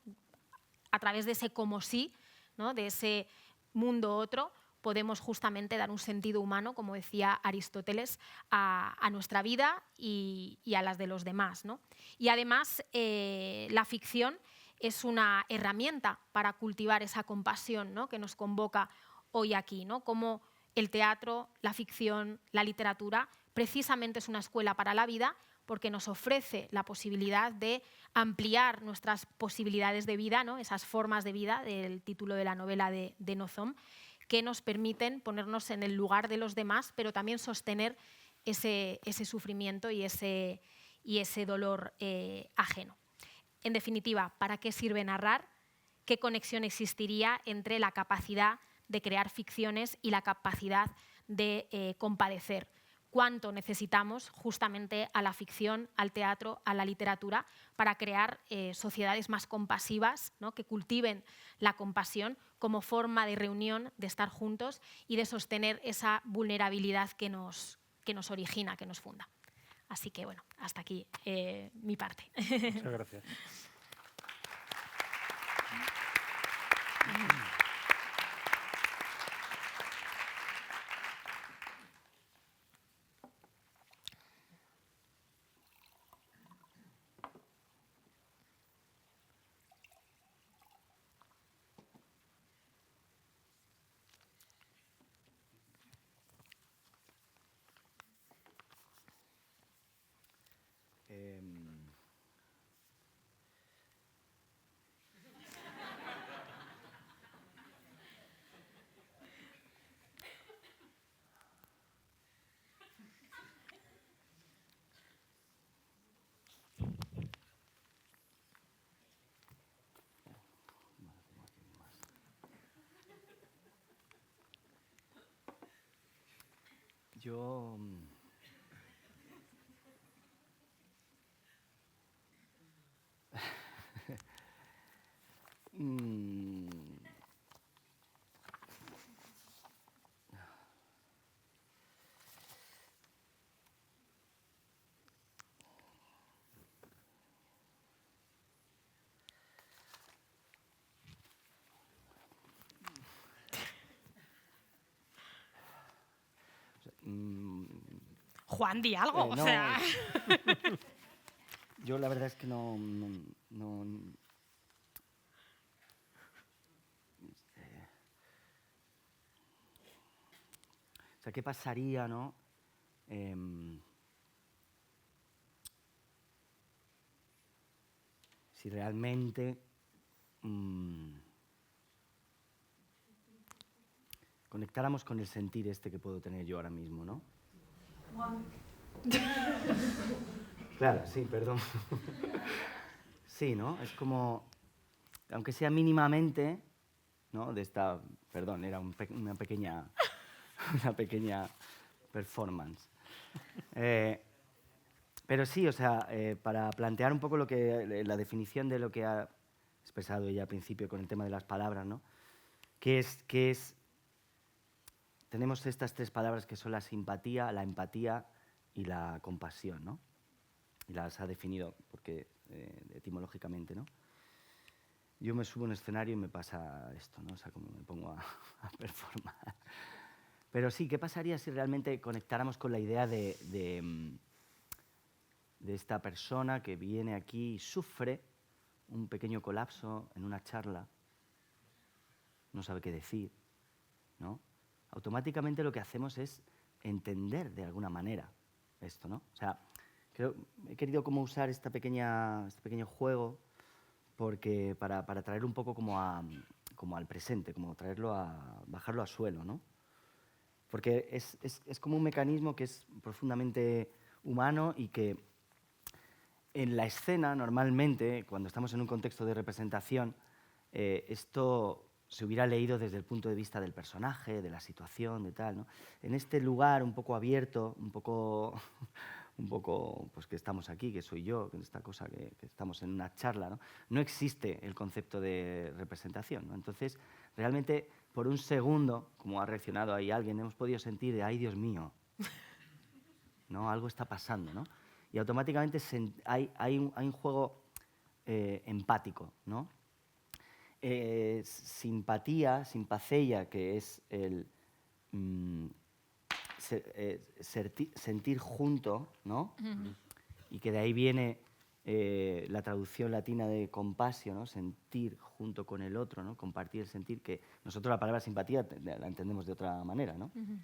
A través de ese como sí, ¿no?, de ese mundo otro, podemos justamente dar un sentido humano, como decía Aristóteles, a nuestra vida y a las de los demás, ¿no? Y además, la ficción es una herramienta para cultivar esa compasión, ¿no?, que nos convoca hoy aquí, ¿no? Como el teatro, la ficción, la literatura precisamente es una escuela para la vida porque nos ofrece la posibilidad de ampliar nuestras posibilidades de vida, ¿no? Esas formas de vida del título de la novela de Nozom, que nos permiten ponernos en el lugar de los demás, pero también sostener ese sufrimiento y ese dolor ajeno. En definitiva, ¿para qué sirve narrar? ¿Qué conexión existiría entre la capacidad de crear ficciones y la capacidad de compadecer? ¿Cuánto necesitamos justamente a la ficción, al teatro, a la literatura para crear sociedades más compasivas, ¿no? Que cultiven la compasión como forma de reunión, de estar juntos y de sostener esa vulnerabilidad que nos origina, que nos funda? Así que, bueno, hasta aquí mi parte. Muchas gracias. Yo Juan, di algo. no, O sea. yo la verdad es que no o sea, ¿qué pasaría, no? Si realmente conectáramos con el sentir este que puedo tener yo ahora mismo, ¿no? Claro, sí, perdón. Sí, ¿no? Es como, aunque sea mínimamente, ¿no? De esta, perdón, era una pequeña performance. Pero sí, o sea, para plantear un poco la definición de lo que ha expresado ella al principio con el tema de las palabras, ¿no? Tenemos estas tres palabras que son la simpatía, la empatía y la compasión, ¿no? Y las ha definido porque, etimológicamente, ¿no? Yo me subo a un escenario y me pasa esto, ¿no? O sea, como me pongo a performar. Pero sí, ¿qué pasaría si realmente conectáramos con la idea de esta persona que viene aquí y sufre un pequeño colapso en una charla, no sabe qué decir, ¿no? Automáticamente lo que hacemos es entender de alguna manera esto, ¿no? O sea, he querido como usar este pequeño juego porque para traer un poco como al presente, como bajarlo a suelo, ¿no? Porque es como un mecanismo que es profundamente humano y que en la escena, normalmente, cuando estamos en un contexto de representación, esto se hubiera leído desde el punto de vista del personaje, de la situación, de tal, ¿no? En este lugar un poco abierto, un poco pues que estamos aquí, que soy yo, que esta cosa que estamos en una charla, ¿no? No existe el concepto de representación, ¿no? Entonces, realmente, por un segundo, como ha reaccionado ahí alguien, hemos podido sentir de, ¡ay, Dios mío! ¿No? Algo está pasando, ¿no? Y automáticamente hay un juego empático, ¿no? Simpatía, simpatheia, que es el sentir junto, ¿no? Uh-huh. Y que de ahí viene la traducción latina de compasio, ¿no? Sentir junto con el otro, ¿no? Compartir el sentir, que nosotros la palabra simpatía la entendemos de otra manera, ¿no? Uh-huh.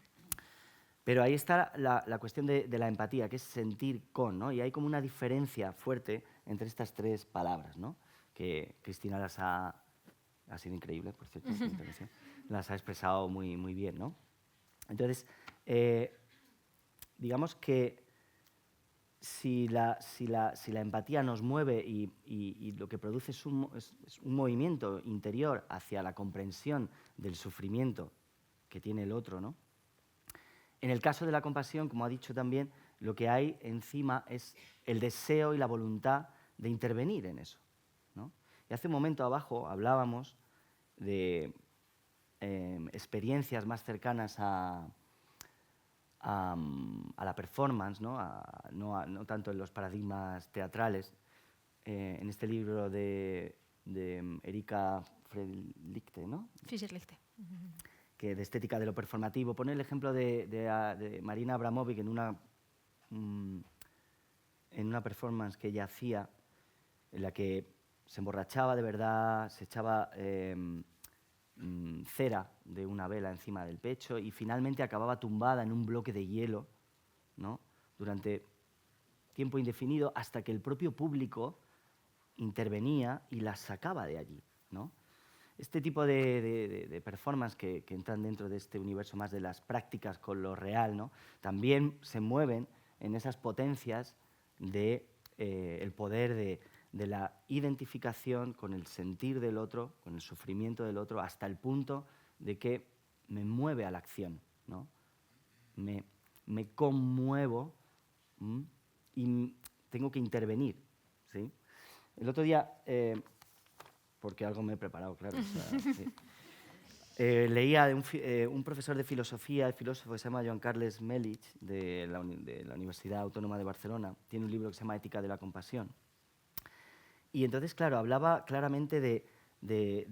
Pero ahí está la cuestión de la empatía, que es sentir con, ¿no? Y hay como una diferencia fuerte entre estas tres palabras, ¿no? Que Cristina ha sido increíble, por cierto, su intervención, las ha expresado muy, muy bien, ¿no? Entonces, digamos que si la empatía nos mueve y lo que produce es un movimiento interior hacia la comprensión del sufrimiento que tiene el otro, ¿no? En el caso de la compasión, como ha dicho también, lo que hay encima es el deseo y la voluntad de intervenir en eso, ¿no? Y hace un momento abajo hablábamos de experiencias más cercanas a la performance, ¿no? No tanto en los paradigmas teatrales. En este libro de Erika Fredlichte, ¿no? Fischer-Lichte. Que de estética de lo performativo, pone el ejemplo de Marina Abramovic en una performance que ella hacía, en la que se emborrachaba de verdad, se echaba cera de una vela encima del pecho y finalmente acababa tumbada en un bloque de hielo, ¿no? Durante tiempo indefinido, hasta que el propio público intervenía y la sacaba de allí, ¿no? Este tipo de performance que entran dentro de este universo más de las prácticas con lo real, ¿no? También se mueven en esas potencias del poder de la identificación con el sentir del otro, con el sufrimiento del otro, hasta el punto de que me mueve a la acción, ¿no? Me conmuevo y tengo que intervenir, ¿sí? El otro día... porque algo me he preparado, claro. O sea, sí. Leía de un profesor de filosofía, el filósofo que se llama Joan Carles Melic, de la Universidad Autónoma de Barcelona. Tiene un libro que se llama Ética de la compasión. Y entonces, claro, hablaba claramente de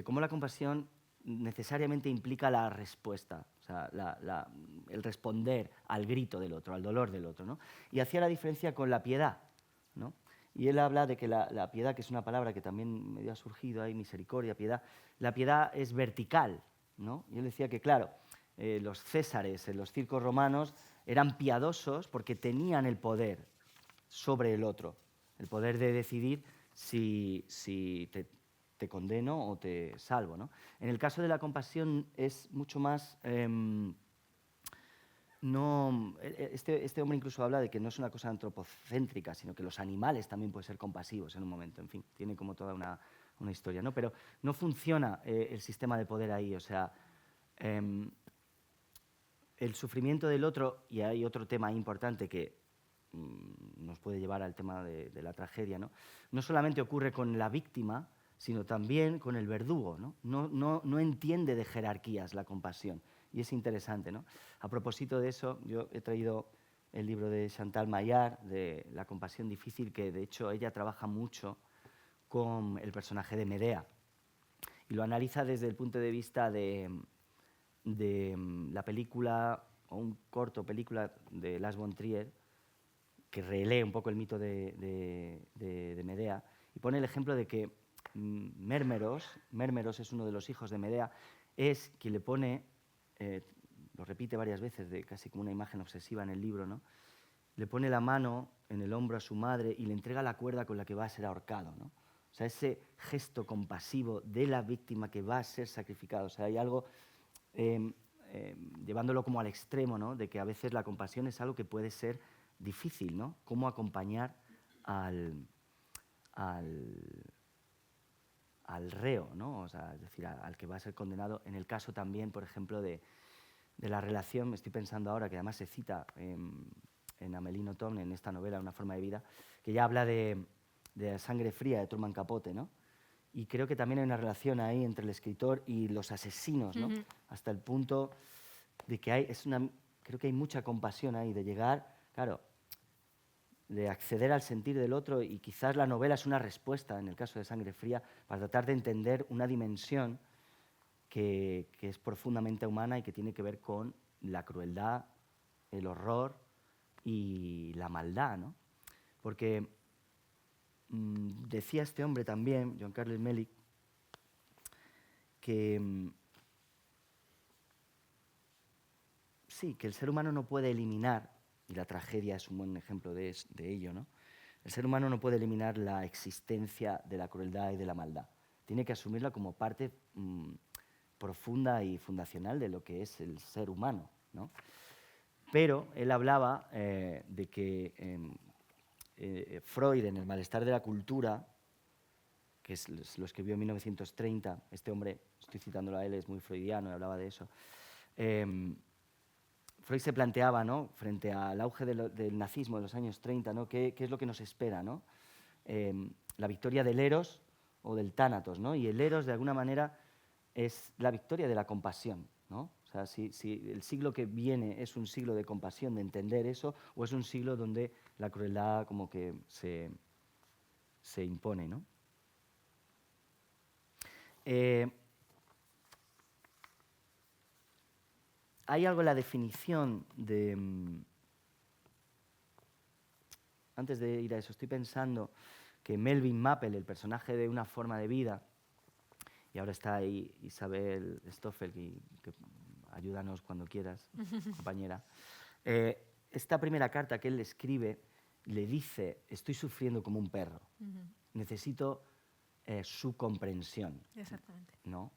cómo la compasión necesariamente implica la respuesta, o sea, el responder al grito del otro, al dolor del otro, ¿no? Y hacía la diferencia con la piedad, ¿no? Y él habla de que la piedad, que es una palabra que también medio ha surgido ahí, misericordia, piedad, la piedad es vertical, ¿no? Y él decía que, claro, los césares en los circos romanos eran piadosos porque tenían el poder sobre el otro, el poder de decidir si te condeno o te salvo, ¿no? En el caso de la compasión es mucho más... este hombre incluso habla de que no es una cosa antropocéntrica, sino que los animales también pueden ser compasivos en un momento. En fin, tiene como toda una historia, ¿no? Pero no funciona el sistema de poder ahí. O sea, el sufrimiento del otro, y hay otro tema importante que nos puede llevar al tema de la tragedia, ¿no? No solamente ocurre con la víctima, sino también con el verdugo, ¿no? No entiende de jerarquías la compasión. Y es interesante, ¿no? A propósito de eso, yo he traído el libro de Chantal Maillard, de La compasión difícil, que de hecho ella trabaja mucho con el personaje de Medea. Y lo analiza desde el punto de vista de la película, o un corto película de Lars von Trier, que relee un poco el mito de Medea, y pone el ejemplo de que Mérmeros es uno de los hijos de Medea, es quien le pone... lo repite varias veces, casi como una imagen obsesiva en el libro, ¿no? Le pone la mano en el hombro a su madre y le entrega la cuerda con la que va a ser ahorcado, ¿no? O sea, ese gesto compasivo de la víctima que va a ser sacrificado. O sea, hay algo, llevándolo como al extremo, ¿no? De que a veces la compasión es algo que puede ser difícil, ¿no? Cómo acompañar al reo, ¿no? O sea, es decir, al que va a ser condenado. En el caso también, por ejemplo, de la relación, me estoy pensando ahora, que además se cita en Amélie Nothomb, en esta novela, Una forma de vida, que ya habla de Sangre fría, de Truman Capote, ¿no? Y creo que también hay una relación ahí entre el escritor y los asesinos, ¿no? Hasta el punto de que creo que hay mucha compasión ahí, de llegar, claro, de acceder al sentir del otro, y quizás la novela es una respuesta, en el caso de Sangre fría, para tratar de entender una dimensión que es profundamente humana y que tiene que ver con la crueldad, el horror y la maldad, ¿no? Porque decía este hombre también, Joan Carles Melic, que sí, que el ser humano no puede eliminar, y la tragedia es un buen ejemplo de ello, ¿no? El ser humano no puede eliminar la existencia de la crueldad y de la maldad. Tiene que asumirla como parte profunda y fundacional de lo que es el ser humano, ¿no? Pero él hablaba de que Freud, en El malestar de la cultura, que lo escribió en 1930, este hombre, estoy citándolo a él, es muy freudiano y hablaba de eso, Freud se planteaba, ¿no?, frente al auge del nazismo de los años 30, ¿no?, ¿qué es lo que nos espera, ¿no? La victoria del Eros o del Tánatos, ¿no? Y el Eros, de alguna manera, es la victoria de la compasión, ¿no? O sea, si el siglo que viene es un siglo de compasión, de entender eso, o es un siglo donde la crueldad como que se impone, ¿no? Hay algo en la definición de... Antes de ir a eso, estoy pensando que Melvin Mappel, el personaje de Una forma de vida, y ahora está ahí Isabel Stoffel, que ayúdanos cuando quieras, compañera. Esta primera carta que él le escribe le dice, estoy sufriendo como un perro, necesito su comprensión. Exactamente. ¿No?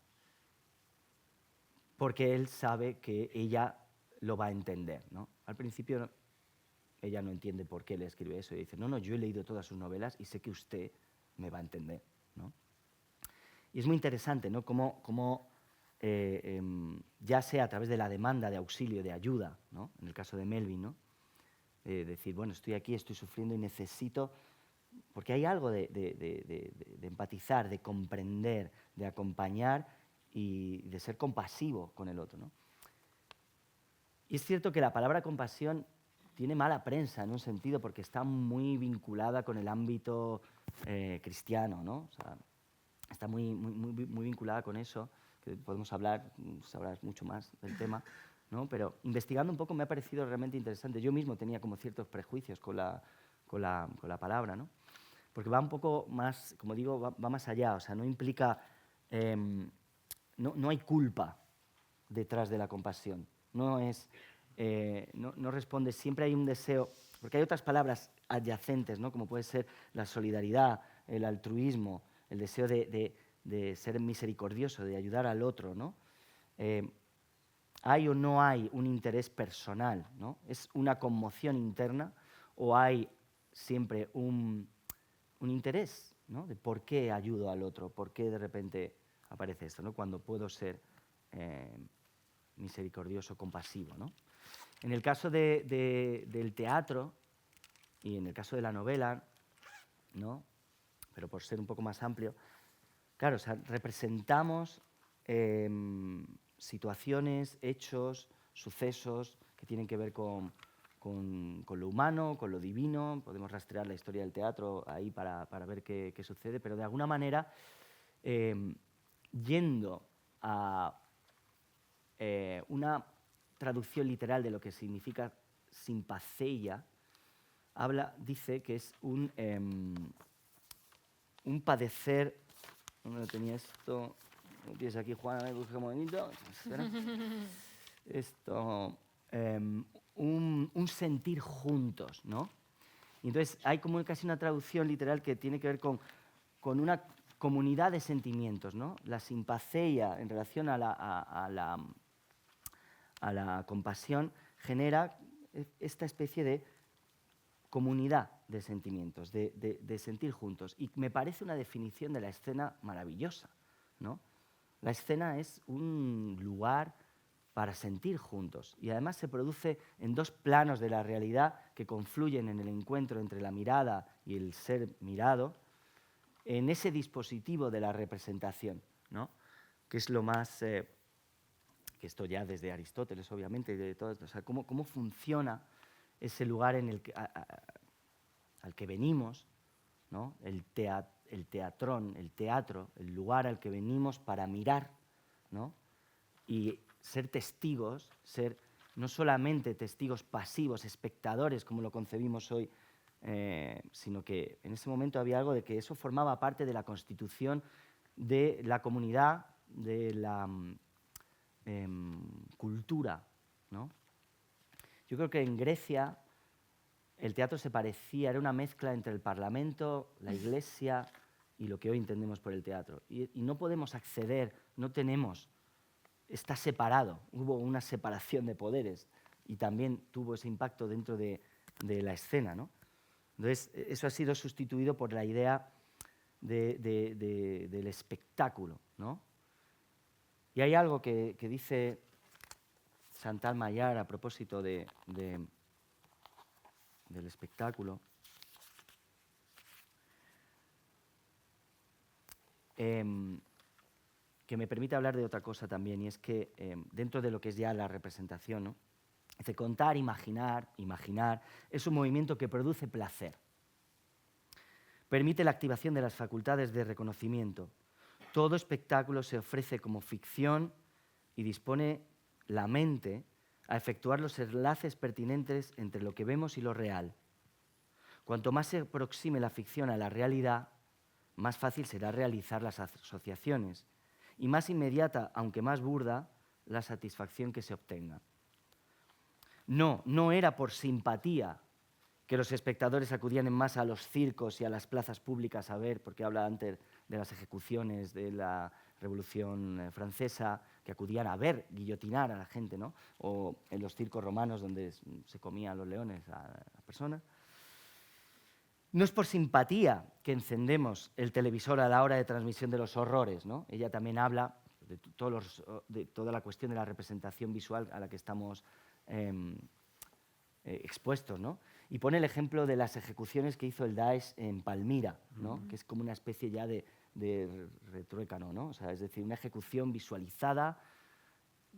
Porque él sabe que ella lo va a entender, ¿no? Al principio ella no entiende por qué le escribe eso y dice, no, yo he leído todas sus novelas y sé que usted me va a entender, ¿no? Y es muy interesante, ¿no?, cómo ya sea a través de la demanda de auxilio, de ayuda, ¿no?, en el caso de Melvin, ¿no?, decir, bueno, estoy aquí, estoy sufriendo y necesito... Porque hay algo de empatizar, de comprender, de acompañar y de ser compasivo con el otro, ¿no? Y es cierto que la palabra compasión tiene mala prensa en un sentido porque está muy vinculada con el ámbito cristiano, ¿no? O sea, está muy vinculada con eso, que podemos hablar, sabrás mucho más del tema, ¿no? Pero investigando un poco me ha parecido realmente interesante. Yo mismo tenía como ciertos prejuicios con la palabra, ¿no? Porque va un poco más, como digo, va más allá, o sea, no implica, no hay culpa detrás de la compasión, no responde, siempre hay un deseo, porque hay otras palabras adyacentes, ¿no?, como puede ser la solidaridad, el altruismo, el deseo de ser misericordioso, de ayudar al otro, ¿no? ¿Hay o no hay un interés personal, ¿no? ¿Es una conmoción interna o hay siempre un interés, ¿no?, de por qué ayudo al otro, por qué de repente aparece esto, ¿no?, cuando puedo ser misericordioso, compasivo, ¿no? En el caso del teatro y en el caso de la novela, ¿no?, pero por ser un poco más amplio, claro, o sea, representamos situaciones, hechos, sucesos que tienen que ver con lo humano, con lo divino. Podemos rastrear la historia del teatro ahí para ver qué sucede, pero de alguna manera, yendo a una traducción literal de lo que significa simpatheia, dice que es un padecer... ¿Dónde lo tenía esto? ¿Lo tienes aquí, Juan? Me busca un momentito. Espera. Esto... un sentir juntos, ¿no? Y entonces hay como casi una traducción literal que tiene que ver con una comunidad de sentimientos, ¿no? La simpatheia en relación a la compasión genera esta especie de comunidad de sentimientos, de sentir juntos. Y me parece una definición de la escena maravillosa, ¿no? La escena es un lugar para sentir juntos. Y además se produce en dos planos de la realidad que confluyen en el encuentro entre la mirada y el ser mirado, en ese dispositivo de la representación, ¿no?, que es lo más... que esto ya desde Aristóteles, obviamente, de todo esto, o sea, cómo funciona ese lugar en el que, al que venimos, ¿no?, el teatrón, el teatro, el lugar al que venimos para mirar, ¿no?, y ser testigos, ser no solamente testigos pasivos, espectadores, como lo concebimos hoy, sino que en ese momento había algo de que eso formaba parte de la constitución de la comunidad, de la cultura, ¿no? Yo creo que en Grecia el teatro se parecía, era una mezcla entre el Parlamento, la Iglesia y lo que hoy entendemos por el teatro. Y no podemos acceder, no tenemos, está separado, hubo una separación de poderes y también tuvo ese impacto dentro de la escena, ¿no? Entonces, eso ha sido sustituido por la idea del espectáculo, ¿no? Y hay algo que dice Chantal Maillard a propósito del espectáculo, que me permite hablar de otra cosa también, y es que dentro de lo que es ya la representación, ¿no? Dice, contar, imaginar, es un movimiento que produce placer. Permite la activación de las facultades de reconocimiento. Todo espectáculo se ofrece como ficción y dispone la mente a efectuar los enlaces pertinentes entre lo que vemos y lo real. Cuanto más se aproxime la ficción a la realidad, más fácil será realizar las asociaciones y más inmediata, aunque más burda, la satisfacción que se obtenga. No era por simpatía que los espectadores acudían en masa a los circos y a las plazas públicas a ver, porque habla antes de las ejecuciones de la Revolución Francesa, que acudían a ver, guillotinar a la gente, ¿no? O en los circos romanos donde se comían los leones a las personas. No es por simpatía que encendemos el televisor a la hora de transmisión de los horrores, ¿no? Ella también habla de toda la cuestión de la representación visual a la que estamos expuestos, ¿no? Y pone el ejemplo de las ejecuciones que hizo el Daesh en Palmira, ¿no? Que es como una especie ya de retruécano, ¿no? O sea, es decir, una ejecución visualizada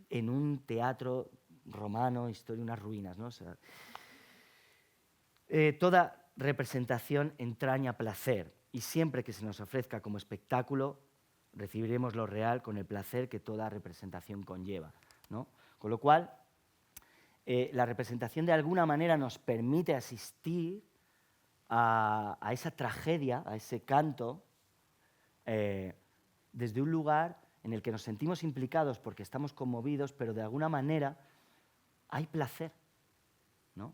en un teatro romano, historia, unas ruinas, ¿no? O sea, toda representación entraña placer y siempre que se nos ofrezca como espectáculo recibiremos lo real con el placer que toda representación conlleva, ¿no? Con lo cual, la representación de alguna manera nos permite asistir a esa tragedia, a ese canto, desde un lugar en el que nos sentimos implicados porque estamos conmovidos, pero de alguna manera hay placer, ¿no?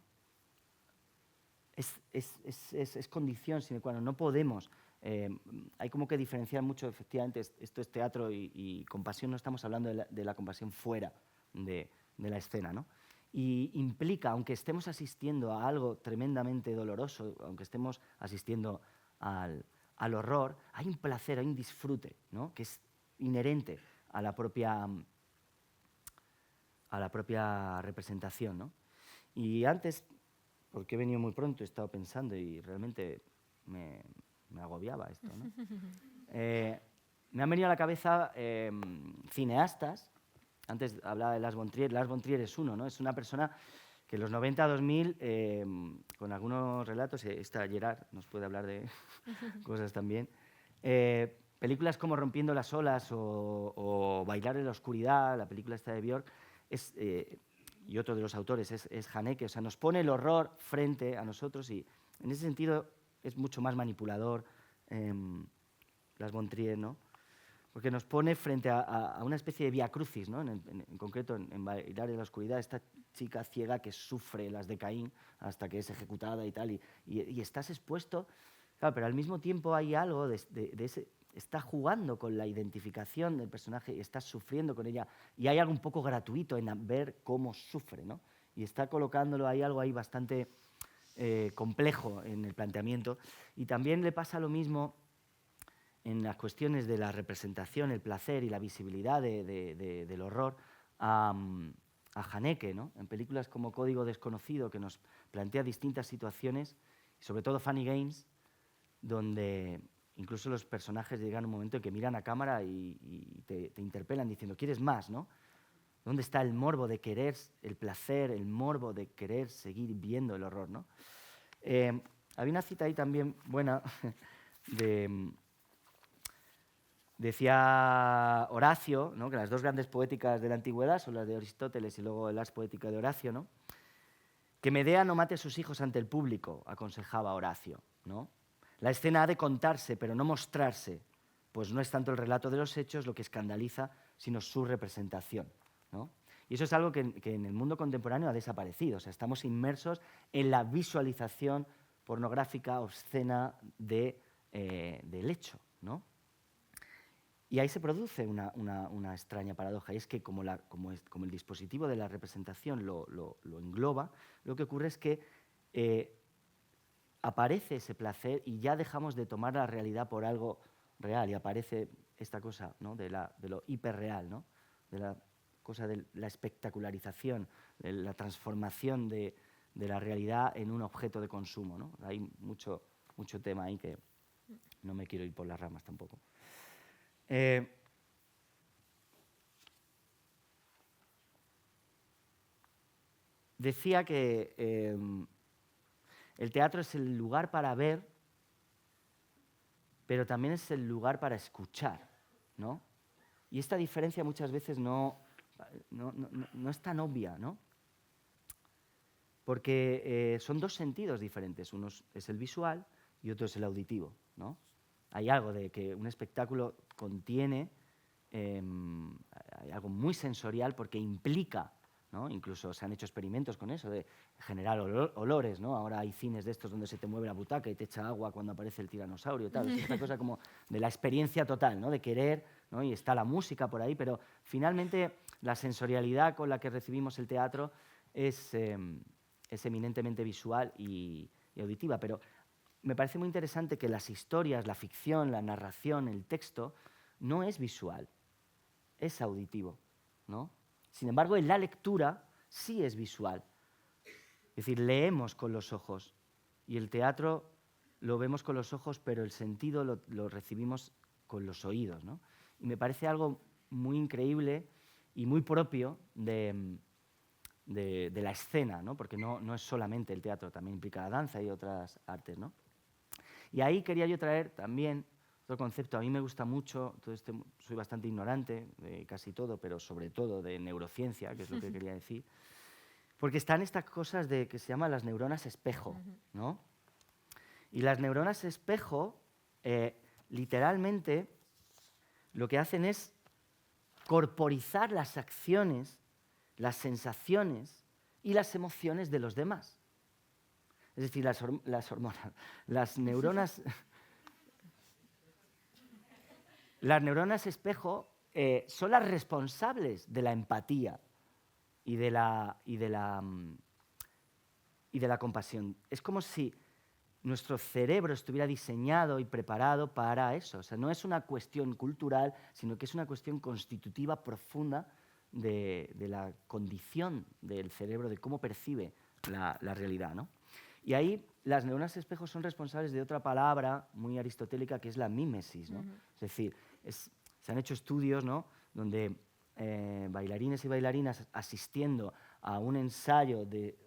Es condición sine qua non, no podemos. Hay como que diferenciar mucho, efectivamente, esto es teatro y compasión, no estamos hablando de la compasión fuera de la escena, ¿no? Y implica, aunque estemos asistiendo a algo tremendamente doloroso, aunque estemos asistiendo al horror, hay un placer, hay un disfrute, ¿no? Que es inherente a la propia representación, ¿no? Y antes, porque he venido muy pronto, he estado pensando y realmente me agobiaba esto, ¿no? Me han venido a la cabeza cineastas. Antes hablaba de Lars von Trier. Lars von Trier es uno, ¿no? Es una persona que en los 90 a 2000, con algunos relatos, está Gerard, nos puede hablar de cosas también, películas como Rompiendo las olas o Bailar en la oscuridad, la película esta de Björk, y otro de los autores es Haneke, o sea, nos pone el horror frente a nosotros y en ese sentido es mucho más manipulador Lars von Trier, ¿no? Porque nos pone frente a una especie de vía crucis, ¿no? En concreto, en Bailar en la oscuridad, esta chica ciega que sufre las de Caín hasta que es ejecutada y tal, y estás expuesto, claro, pero al mismo tiempo hay algo de ese, está jugando con la identificación del personaje y estás sufriendo con ella, y hay algo un poco gratuito en ver cómo sufre, ¿no? Y está colocándolo, hay algo ahí bastante complejo en el planteamiento, y también le pasa lo mismo en las cuestiones de la representación, el placer y la visibilidad del horror a Haneke, ¿no? En películas como Código Desconocido, que nos plantea distintas situaciones, y sobre todo Funny Games, donde incluso los personajes llegan a un momento en que miran a cámara y te interpelan diciendo, ¿quieres más, no? ¿Dónde está el morbo de querer, el placer, el morbo de querer seguir viendo el horror, ¿no? Había una cita ahí también buena decía Horacio, ¿no? Que las dos grandes poéticas de la antigüedad son las de Aristóteles y luego el Ars Poética de Horacio, ¿no? Que Medea no mate a sus hijos ante el público, aconsejaba Horacio, ¿no? La escena ha de contarse, pero no mostrarse, pues no es tanto el relato de los hechos lo que escandaliza, sino su representación, ¿no? Y eso es algo que en el mundo contemporáneo ha desaparecido. O sea, estamos inmersos en la visualización pornográfica, obscena del hecho, ¿no? Y ahí se produce una extraña paradoja, y es que como el dispositivo de la representación lo engloba, lo que ocurre es que aparece ese placer y ya dejamos de tomar la realidad por algo real, y aparece esta cosa, ¿no?, de lo hiperreal, ¿no?, de la cosa de la espectacularización, de la transformación de la realidad en un objeto de consumo, ¿no? Hay mucho tema ahí que no me quiero ir por las ramas tampoco. Decía que el teatro es el lugar para ver, pero también es el lugar para escuchar, ¿no? Y esta diferencia muchas veces no es tan obvia, ¿no? Porque son dos sentidos diferentes. Uno es el visual y otro es el auditivo, ¿no? Hay algo de que un espectáculo contiene, hay algo muy sensorial porque implica, ¿no? Incluso se han hecho experimentos con eso, de generar olores, ¿no? Ahora hay cines de estos donde se te mueve la butaca y te echa agua cuando aparece el tiranosaurio, tal. Es esta cosa como de la experiencia total, ¿no? De querer, ¿no? Y está la música por ahí, pero finalmente la sensorialidad con la que recibimos el teatro es eminentemente visual y auditiva. Pero me parece muy interesante que las historias, la ficción, la narración, el texto, no es visual, es auditivo, ¿no? Sin embargo, en la lectura sí es visual. Es decir, leemos con los ojos y el teatro lo vemos con los ojos, pero el sentido lo recibimos con los oídos, ¿no? Y me parece algo muy increíble y muy propio de la escena, ¿no? Porque no es solamente el teatro, también implica la danza y otras artes, ¿no? Y ahí quería yo traer también otro concepto. A mí me gusta mucho, soy bastante ignorante de casi todo, pero sobre todo de neurociencia, que es lo que quería decir, porque están estas cosas que se llaman las neuronas espejo, ¿no? Y las neuronas espejo, literalmente, lo que hacen es corporizar las acciones, las sensaciones y las emociones de los demás. Es decir, las neuronas espejo son las responsables de la empatía y de la compasión. Es como si nuestro cerebro estuviera diseñado y preparado para eso. O sea, no es una cuestión cultural, sino que es una cuestión constitutiva profunda de la condición del cerebro, de cómo percibe la realidad, ¿no? Y ahí las neuronas espejo son responsables de otra palabra muy aristotélica, que es la mímesis, ¿no? Es decir, se han hecho estudios, ¿no?, donde bailarines y bailarinas asistiendo a un ensayo de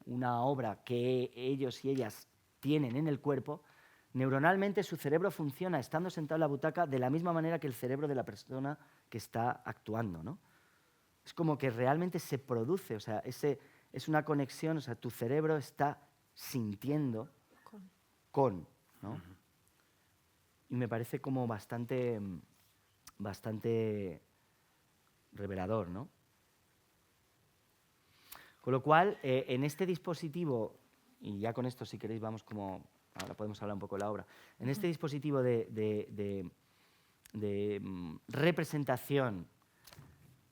una obra que ellos y ellas tienen en el cuerpo, neuronalmente su cerebro funciona estando sentado en la butaca de la misma manera que el cerebro de la persona que está actuando, ¿no? Es como que realmente se produce, o sea, es una conexión, o sea, tu cerebro está sintiendo con, ¿no? Y me parece como bastante revelador, ¿no? Con lo cual, en este dispositivo, y ya con esto si queréis vamos como, ahora podemos hablar un poco de la obra, en este dispositivo de representación,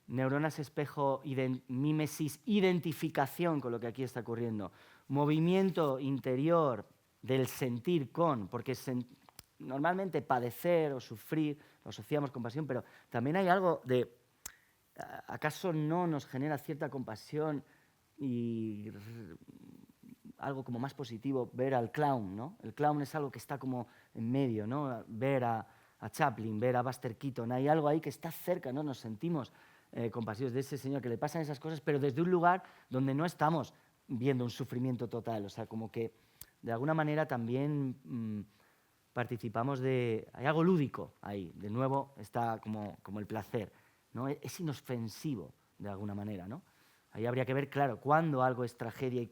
neuronas espejo, mímesis, identificación con lo que aquí está ocurriendo, movimiento interior del sentir con, porque normalmente padecer o sufrir lo asociamos con pasión, pero también hay algo de, ¿acaso no nos genera cierta compasión y algo como más positivo ver al clown, ¿no? El clown es algo que está como en medio, ¿no? Ver a Chaplin, ver a Buster Keaton, hay algo ahí que está cerca, ¿no? Nos sentimos compasivos de ese señor que le pasan esas cosas, pero desde un lugar donde no estamos viendo un sufrimiento total, o sea, como que de alguna manera también participamos hay algo lúdico ahí, de nuevo está como el placer, ¿no? Es inofensivo de alguna manera, ¿no? Ahí habría que ver, claro, cuándo algo es tragedia y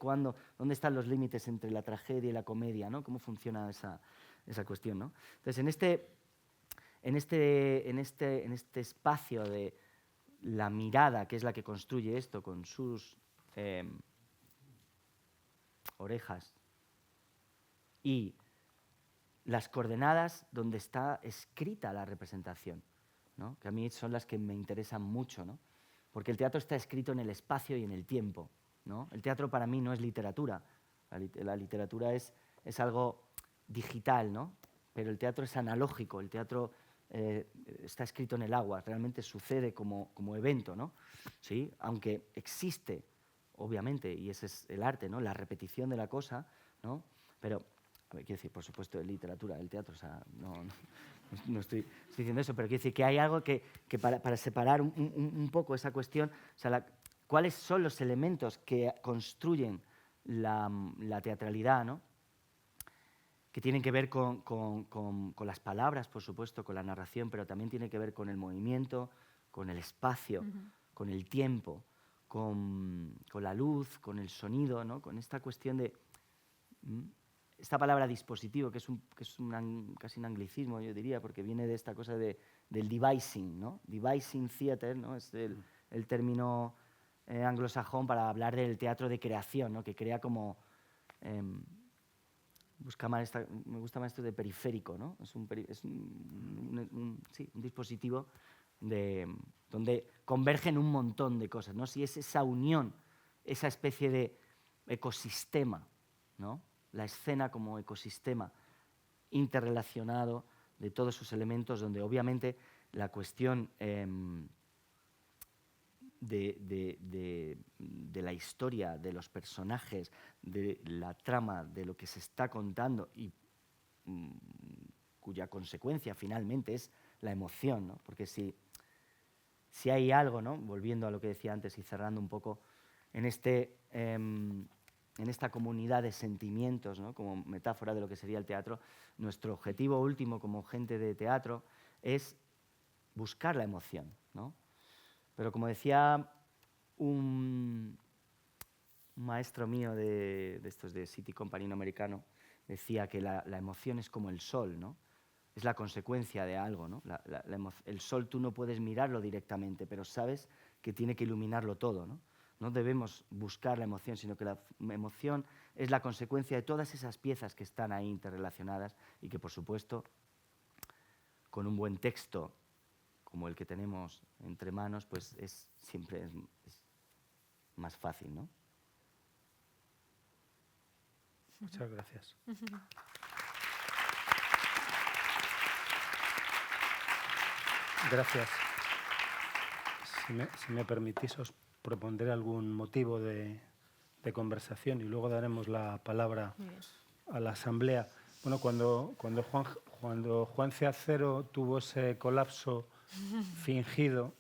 dónde están los límites entre la tragedia y la comedia, ¿no? Cómo funciona esa cuestión, ¿no? Entonces, en este espacio de la mirada, que es la que construye esto con sus orejas, y las coordenadas donde está escrita la representación, ¿no? Que a mí son las que me interesan mucho, ¿no? Porque el teatro está escrito en el espacio y en el tiempo, ¿no? El teatro para mí no es literatura, la literatura es algo digital, ¿no? Pero el teatro es analógico, el teatro está escrito en el agua, realmente sucede como evento, ¿no? ¿Sí? Aunque existe, obviamente, y ese es el arte, ¿no? La repetición de la cosa, ¿no? Pero, a ver, quiero decir, por supuesto, de literatura, el teatro, o sea, no estoy diciendo eso, pero quiero decir que hay algo que para separar un poco esa cuestión, o sea, cuáles son los elementos que construyen la teatralidad, ¿no? Que tienen que ver con las palabras, por supuesto, con la narración, pero también tiene que ver con el movimiento, con el espacio, con el tiempo, con la luz, con el sonido, ¿no? Con esta cuestión de... Esta palabra dispositivo, que es casi un anglicismo, yo diría, porque viene de esta cosa del devising, ¿no? Devising theater, ¿no? Es el término anglosajón para hablar del teatro de creación, ¿no? Que crea como... me gusta más esto de periférico, ¿no? Es un dispositivo donde convergen un montón de cosas, ¿no? Si es esa unión, esa especie de ecosistema, ¿no? La escena como ecosistema interrelacionado de todos sus elementos, donde obviamente la cuestión de la historia, de los personajes, de la trama, de lo que se está contando y cuya consecuencia finalmente es la emoción, ¿no? Porque si hay algo, ¿no? Volviendo a lo que decía antes y cerrando un poco, en esta comunidad de sentimientos, ¿no? Como metáfora de lo que sería el teatro, nuestro objetivo último como gente de teatro es buscar la emoción, ¿no? Pero como decía un maestro mío de estos de City Company americano, decía que la emoción es como el sol, ¿no? Es la consecuencia de algo, ¿no? El sol tú no puedes mirarlo directamente, pero sabes que tiene que iluminarlo todo, ¿no? No debemos buscar la emoción, sino que la emoción es la consecuencia de todas esas piezas que están ahí interrelacionadas y que, por supuesto, con un buen texto como el que tenemos entre manos, pues siempre es más fácil, ¿no? Muchas gracias. Gracias. Si me permitís, os propondré algún motivo de conversación y luego daremos la palabra a la asamblea. Bueno, cuando Juan Acero tuvo ese colapso fingido...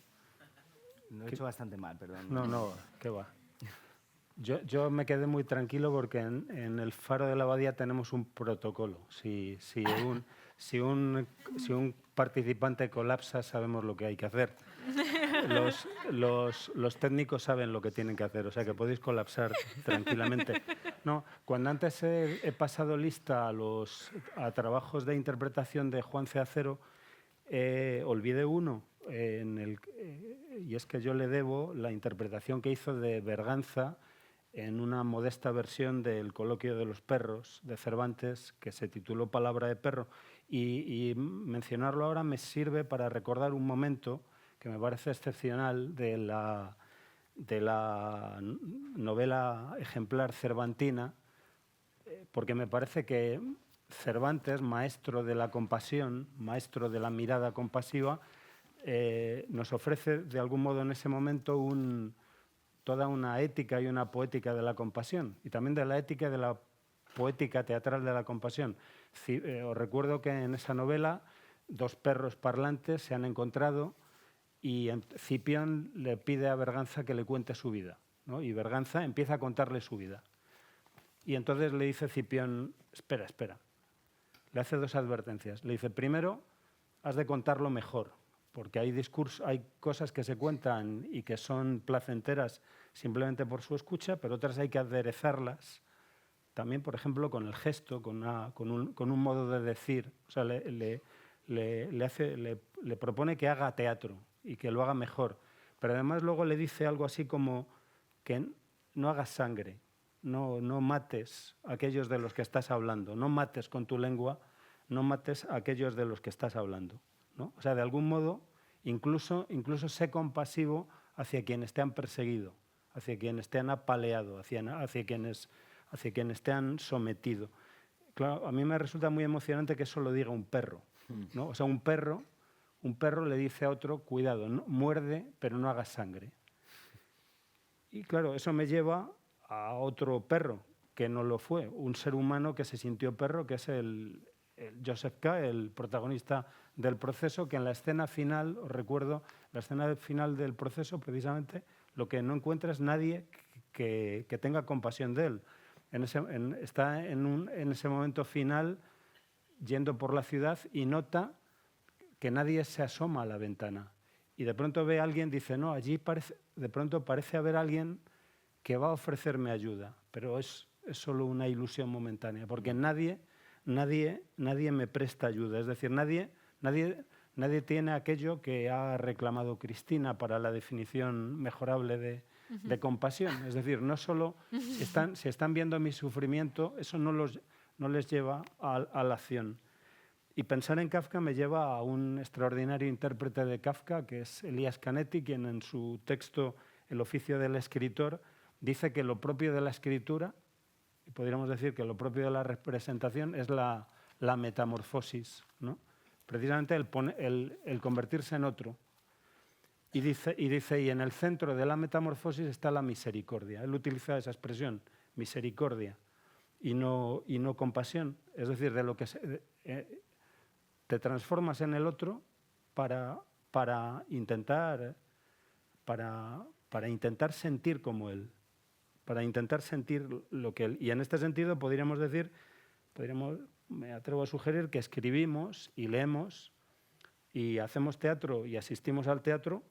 Lo he hecho bastante mal, perdón. No, qué va. Yo me quedé muy tranquilo porque en el Faro de la Abadía tenemos un protocolo. Si un participante colapsa, sabemos lo que hay que hacer. Los técnicos saben lo que tienen que hacer, o sea que podéis colapsar tranquilamente. No, cuando antes he pasado lista a trabajos de interpretación de Juan C. Acero, olvidé uno, y es que yo le debo la interpretación que hizo de Berganza en una modesta versión del Coloquio de los Perros de Cervantes, que se tituló Palabra de Perro. Y mencionarlo ahora me sirve para recordar un momento que me parece excepcional de la novela ejemplar cervantina, porque me parece que Cervantes, maestro de la compasión, maestro de la mirada compasiva, nos ofrece de algún modo en ese momento toda una ética y una poética de la compasión, y también de la ética y de la poética teatral de la compasión. Os recuerdo que en esa novela 2 perros parlantes se han encontrado y Cipión le pide a Berganza que le cuente su vida, ¿no? Y Berganza empieza a contarle su vida. Y entonces le dice Cipión, espera. Le hace 2 advertencias. Le dice, primero, has de contarlo mejor, porque hay cosas que se cuentan y que son placenteras simplemente por su escucha, pero otras hay que aderezarlas también, por ejemplo, con el gesto, con un modo de decir. O sea, le propone que haga teatro y que lo haga mejor. pero además luego le dice algo así como que no hagas sangre, no mates a aquellos de los que estás hablando, no mates con tu lengua, no mates a aquellos de los que estás hablando, ¿no? O sea, de algún modo, incluso sé compasivo hacia quienes te han perseguido, hacia quienes te han apaleado, hacia quienes te han sometido. Claro, a mí me resulta muy emocionante que eso lo diga un perro, ¿no? O sea, un perro le dice a otro, cuidado, ¿no? Muerde, pero no hagas sangre. Y claro, eso me lleva a otro perro, que no lo fue, un ser humano que se sintió perro, que es el Joseph K., el protagonista del Proceso, que en la escena final, os recuerdo, la escena final del Proceso, precisamente, lo que no encuentra es nadie que tenga compasión de él. Está en ese momento final yendo por la ciudad y nota que nadie se asoma a la ventana. Y de pronto ve a alguien, dice, no, allí de pronto parece haber alguien que va a ofrecerme ayuda, pero es solo una ilusión momentánea, porque nadie me presta ayuda. Es decir, nadie tiene aquello que ha reclamado Cristina para la definición mejorable de compasión. Es decir, no solo si están viendo mi sufrimiento, eso no les lleva a la acción. Y pensar en Kafka me lleva a un extraordinario intérprete de Kafka, que es Elias Canetti, quien en su texto El oficio del escritor dice que lo propio de la escritura, y podríamos decir que lo propio de la representación, es la metamorfosis, ¿no? Precisamente el convertirse en otro. Y dice, y en el centro de la metamorfosis está la misericordia. Él utiliza esa expresión, misericordia, y no compasión. Es decir, de lo que te transformas en el otro para intentar sentir como él, para intentar sentir lo que él. Y en este sentido podríamos decir, me atrevo a sugerir que escribimos y leemos y hacemos teatro y asistimos al teatro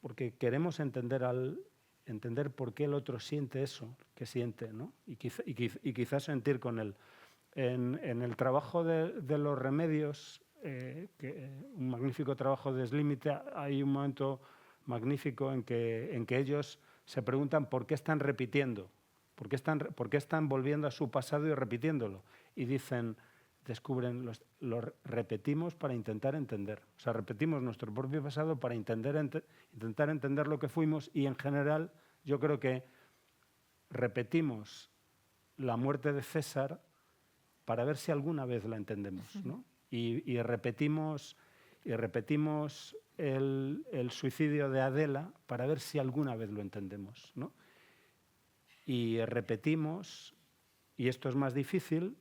porque queremos entender por qué el otro siente eso que siente, ¿no? Y quizás sentir con él. En el trabajo de los remedios, un magnífico trabajo de Slímite, hay un momento magnífico en que ellos se preguntan por qué están repitiendo, por qué están volviendo a su pasado y repitiéndolo. Y descubren, lo repetimos para intentar entender. O sea, repetimos nuestro propio pasado para intentar entender lo que fuimos, y en general yo creo que repetimos la muerte de César para ver si alguna vez la entendemos, ¿no? Y repetimos el suicidio de Adela para ver si alguna vez lo entendemos, ¿no? Y repetimos, y esto es más difícil,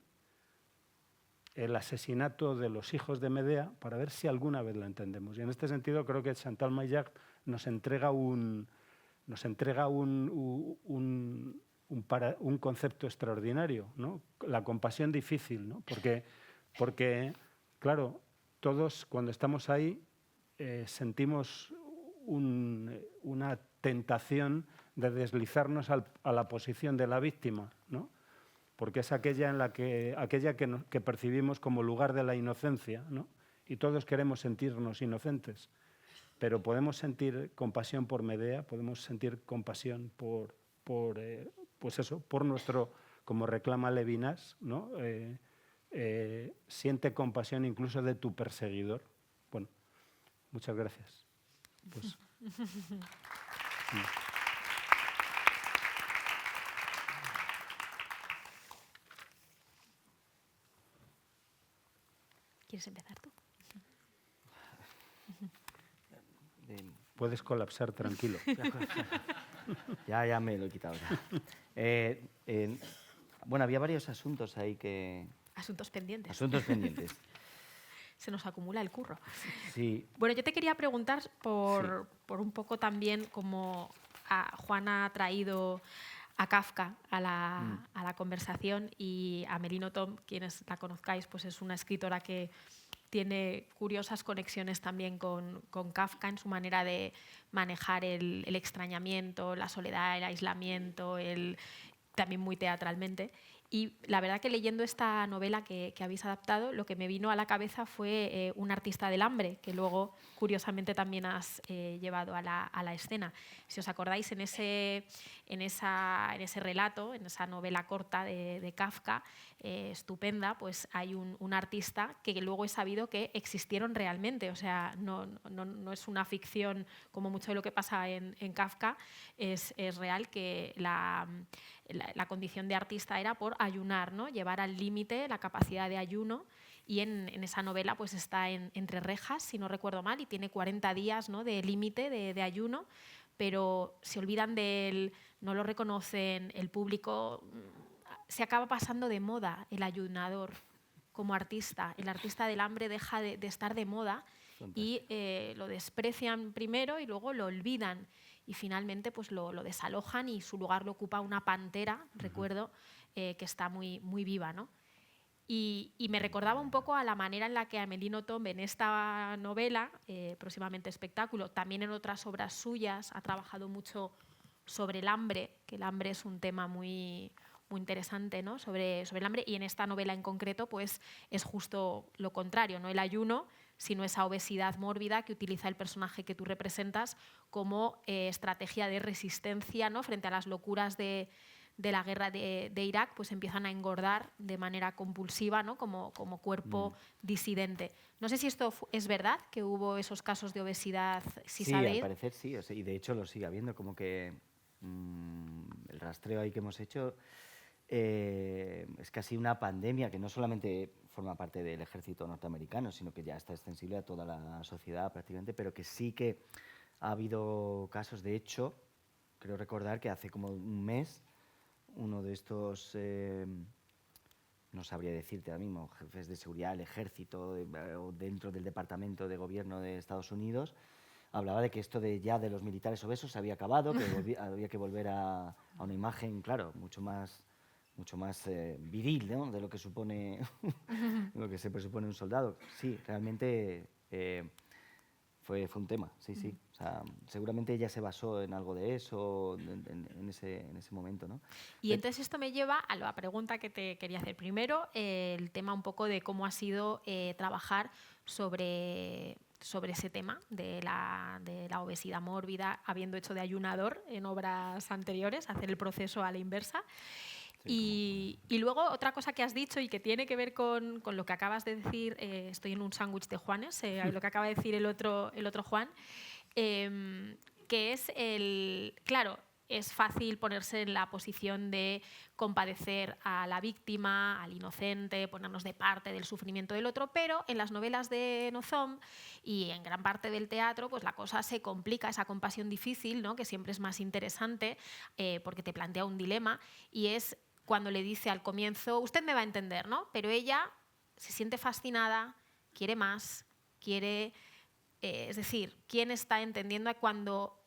el asesinato de los hijos de Medea para ver si alguna vez lo entendemos. Y en este sentido creo que Chantal Maillard nos entrega un concepto extraordinario, ¿no? La compasión difícil, ¿no? Porque, claro, todos cuando estamos ahí sentimos una tentación de deslizarnos a la posición de la víctima, ¿no? Porque es aquella que percibimos como lugar de la inocencia, ¿no? Y todos queremos sentirnos inocentes, pero podemos sentir compasión por Medea, podemos sentir compasión por nuestro, como reclama Levinas, ¿no? Siente compasión incluso de tu perseguidor. Bueno, muchas gracias. Pues, ¿Quieres empezar tú? Puedes colapsar tranquilo. Ya me lo he quitado. Bueno, había varios asuntos ahí que... Asuntos pendientes. Asuntos pendientes. Se nos acumula el curro. Sí. Bueno, yo te quería preguntar por un poco también cómo Juan ha traído a Kafka a la conversación, y a Merino Tom, quienes la conozcáis, pues es una escritora que tiene curiosas conexiones también con Kafka en su manera de manejar el extrañamiento, la soledad, el aislamiento, también muy teatralmente. Y la verdad que leyendo esta novela que habéis adaptado, lo que me vino a la cabeza fue Un artista del hambre, que luego, curiosamente, también has llevado a la escena. Si os acordáis, en ese relato, en esa novela corta de Kafka, estupenda, pues hay un artista que luego he sabido que existieron realmente. O sea, no es una ficción como mucho de lo que pasa en Kafka, es real que la condición de artista era por ayunar, ¿no? Llevar al límite la capacidad de ayuno, y en esa novela pues está entre rejas, si no recuerdo mal, y tiene 40 días, ¿no?, de límite de ayuno, pero se olvidan de él, no lo reconocen, el público se acaba pasando de moda el ayunador como artista. El artista del hambre deja de estar de moda. Fantástico. Y lo desprecian primero y luego lo olvidan. Y finalmente pues lo desalojan y su lugar lo ocupa una pantera, recuerdo, que está muy, muy viva, ¿no? Y me recordaba un poco a la manera en la que Amélie Nothomb en esta novela, próximamente espectáculo, también en otras obras suyas, ha trabajado mucho sobre el hambre, que el hambre es un tema muy, muy interesante, ¿no?, sobre el hambre, y en esta novela en concreto pues es justo lo contrario, no el ayuno, sino esa obesidad mórbida que utiliza el personaje que tú representas como estrategia de resistencia, ¿no?, frente a las locuras de la guerra de Irak, pues empiezan a engordar de manera compulsiva, ¿no?, como cuerpo disidente. No sé si esto es verdad, que hubo esos casos de obesidad, si sabéis. Sí, al parecer sí, y de hecho lo sigue habiendo, como que el rastreo ahí que hemos hecho es casi una pandemia que no solamente forma parte del ejército norteamericano, sino que ya está extensible a toda la sociedad prácticamente, pero que sí que ha habido casos. De hecho, creo recordar que hace como un mes uno de estos, no sabría decirte ahora mismo, jefes de seguridad del ejército o dentro del Departamento de Gobierno de Estados Unidos, hablaba de que esto de los militares obesos se había acabado, que había que volver a una imagen, claro, mucho más viril, ¿no?, de lo que supone lo que se presupone un soldado. Sí, realmente fue un tema, sí, sí. O sea, seguramente ella se basó en algo de eso en ese momento, ¿no? Y entonces esto me lleva a la pregunta que te quería hacer. Primero, el tema un poco de cómo ha sido trabajar sobre ese tema de la obesidad mórbida, habiendo hecho de ayunador en obras anteriores, hacer el proceso a la inversa. Y luego otra cosa que has dicho y que tiene que ver con lo que acabas de decir, estoy en un sándwich de Juanes, lo que acaba de decir el otro Juan, que es claro, es fácil ponerse en la posición de compadecer a la víctima, al inocente, ponernos de parte del sufrimiento del otro, pero en las novelas de Nothomb y en gran parte del teatro, pues la cosa se complica, esa compasión difícil, ¿no?, que siempre es más interesante porque te plantea un dilema, y es cuando le dice al comienzo, usted me va a entender, ¿no? Pero ella se siente fascinada, quiere más, quiere... es decir, ¿quién está entendiendo cuando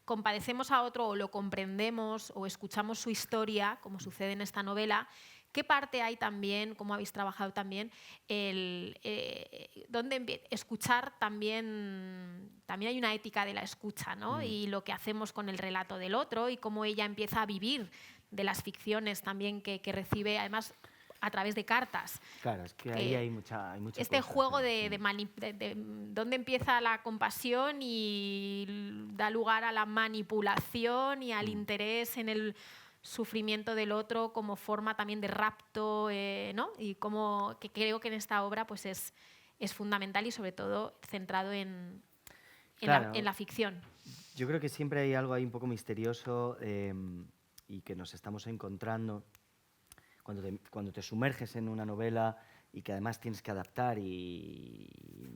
compadecemos a otro o lo comprendemos o escuchamos su historia, como sucede en esta novela? ¿Qué parte hay también, cómo habéis trabajado también, escuchar también hay una ética de la escucha, ¿no? Y lo que hacemos con el relato del otro y cómo ella empieza a vivir de las ficciones también que recibe, además a través de cartas. Claro, es que ahí hay mucha este cosa, juego de dónde empieza la compasión y da lugar a la manipulación y al interés en el sufrimiento del otro como forma también de rapto, ¿no? Y como que creo que en esta obra pues es fundamental y sobre todo centrado en la ficción. Yo creo que siempre hay algo ahí un poco misterioso y que nos estamos encontrando cuando te sumerges en una novela y que además tienes que adaptar, y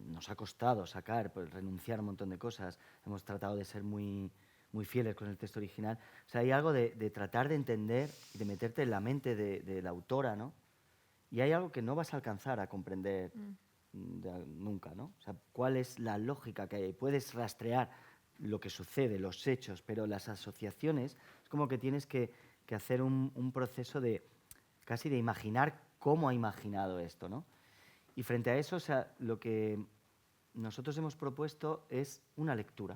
nos ha costado sacar, pues, renunciar a un montón de cosas. Hemos tratado de ser muy, muy fieles con el texto original. O sea, hay algo de tratar de entender y de meterte en la mente de la autora, ¿no? Y hay algo que no vas a alcanzar a comprender nunca, ¿no? O sea, ¿cuál es la lógica que hay? Puedes rastrear lo que sucede, los hechos, pero las asociaciones es como que tienes que hacer un proceso casi de imaginar cómo ha imaginado esto, ¿no? Y frente a eso, o sea, lo que nosotros hemos propuesto es una lectura.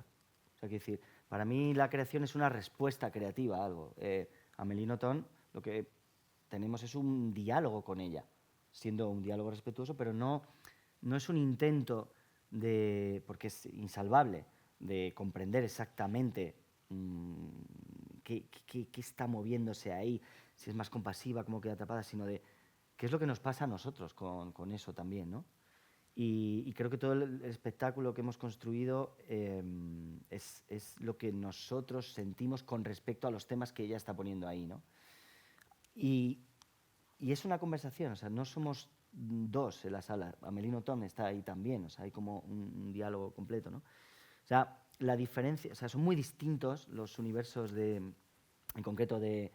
O sea, quiero decir, para mí la creación es una respuesta creativa a algo. Amélie Nothomb lo que tenemos es un diálogo con ella, siendo un diálogo respetuoso, pero no es un intento porque es insalvable, de comprender exactamente qué está moviéndose ahí, si es más compasiva, cómo queda atrapada, sino de qué es lo que nos pasa a nosotros con eso también, ¿no? Y creo que todo el espectáculo que hemos construido es lo que nosotros sentimos con respecto a los temas que ella está poniendo ahí, ¿no? Y es una conversación, o sea, no somos dos en la sala. Amélie Nothomb está ahí también, o sea, hay como un diálogo completo, ¿no? O sea, la diferencia, o sea, son muy distintos los universos en concreto de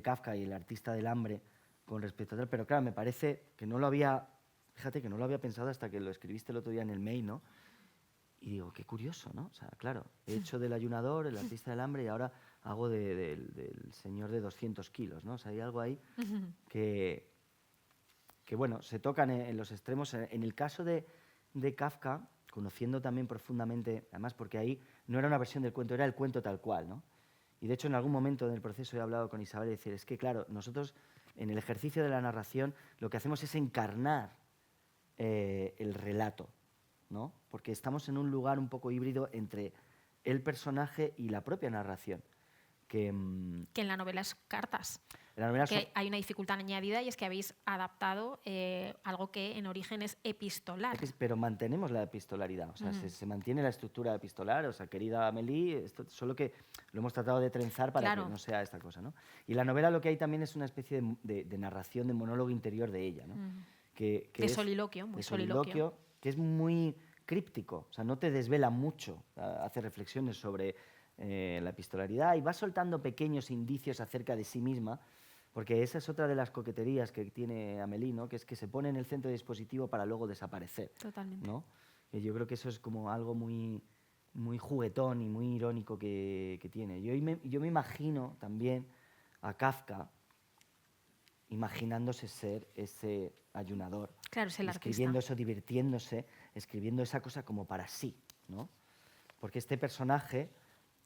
Kafka y el artista del hambre con respecto a tal, pero claro, me parece que no lo había, fíjate que no lo había pensado hasta que lo escribiste el otro día en el mail, ¿no? Y digo, qué curioso, ¿no? O sea, claro, he hecho del ayunador, el artista del hambre, y ahora hago del señor de 200 kilos, ¿no? O sea, hay algo ahí que bueno, se tocan en los extremos. En el caso de Kafka, conociendo también profundamente, además porque ahí no era una versión del cuento, era el cuento tal cual, ¿no? Y de hecho en algún momento del proceso he hablado con Isabel y decir, es que claro, nosotros en el ejercicio de la narración lo que hacemos es encarnar el relato, ¿no? Porque estamos en un lugar un poco híbrido entre el personaje y la propia narración. Que en la novela es cartas. La novela que hay una dificultad añadida y es que habéis adaptado algo que en origen es epistolar. Pero mantenemos la epistolaridad, o sea, se mantiene la estructura epistolar, o sea, querida Amélie, solo que lo hemos tratado de trenzar para que no sea esta cosa, ¿no? Y la novela lo que hay también es una especie de narración, de monólogo interior de ella, ¿no? De soliloquio, muy soliloquio. Que es muy críptico, o sea, no te desvela mucho, hace reflexiones sobre la epistolaridad y va soltando pequeños indicios acerca de sí misma, porque esa es otra de las coqueterías que tiene Amélie, ¿no? Que es que se pone en el centro del dispositivo para luego desaparecer. Totalmente. ¿No? Y yo creo que eso es como algo muy, muy juguetón y muy irónico que tiene. Yo me imagino también a Kafka imaginándose ser ese ayunador. Claro, es el escribiendo artista. Eso, divirtiéndose, escribiendo esa cosa como para sí, ¿no? Porque este personaje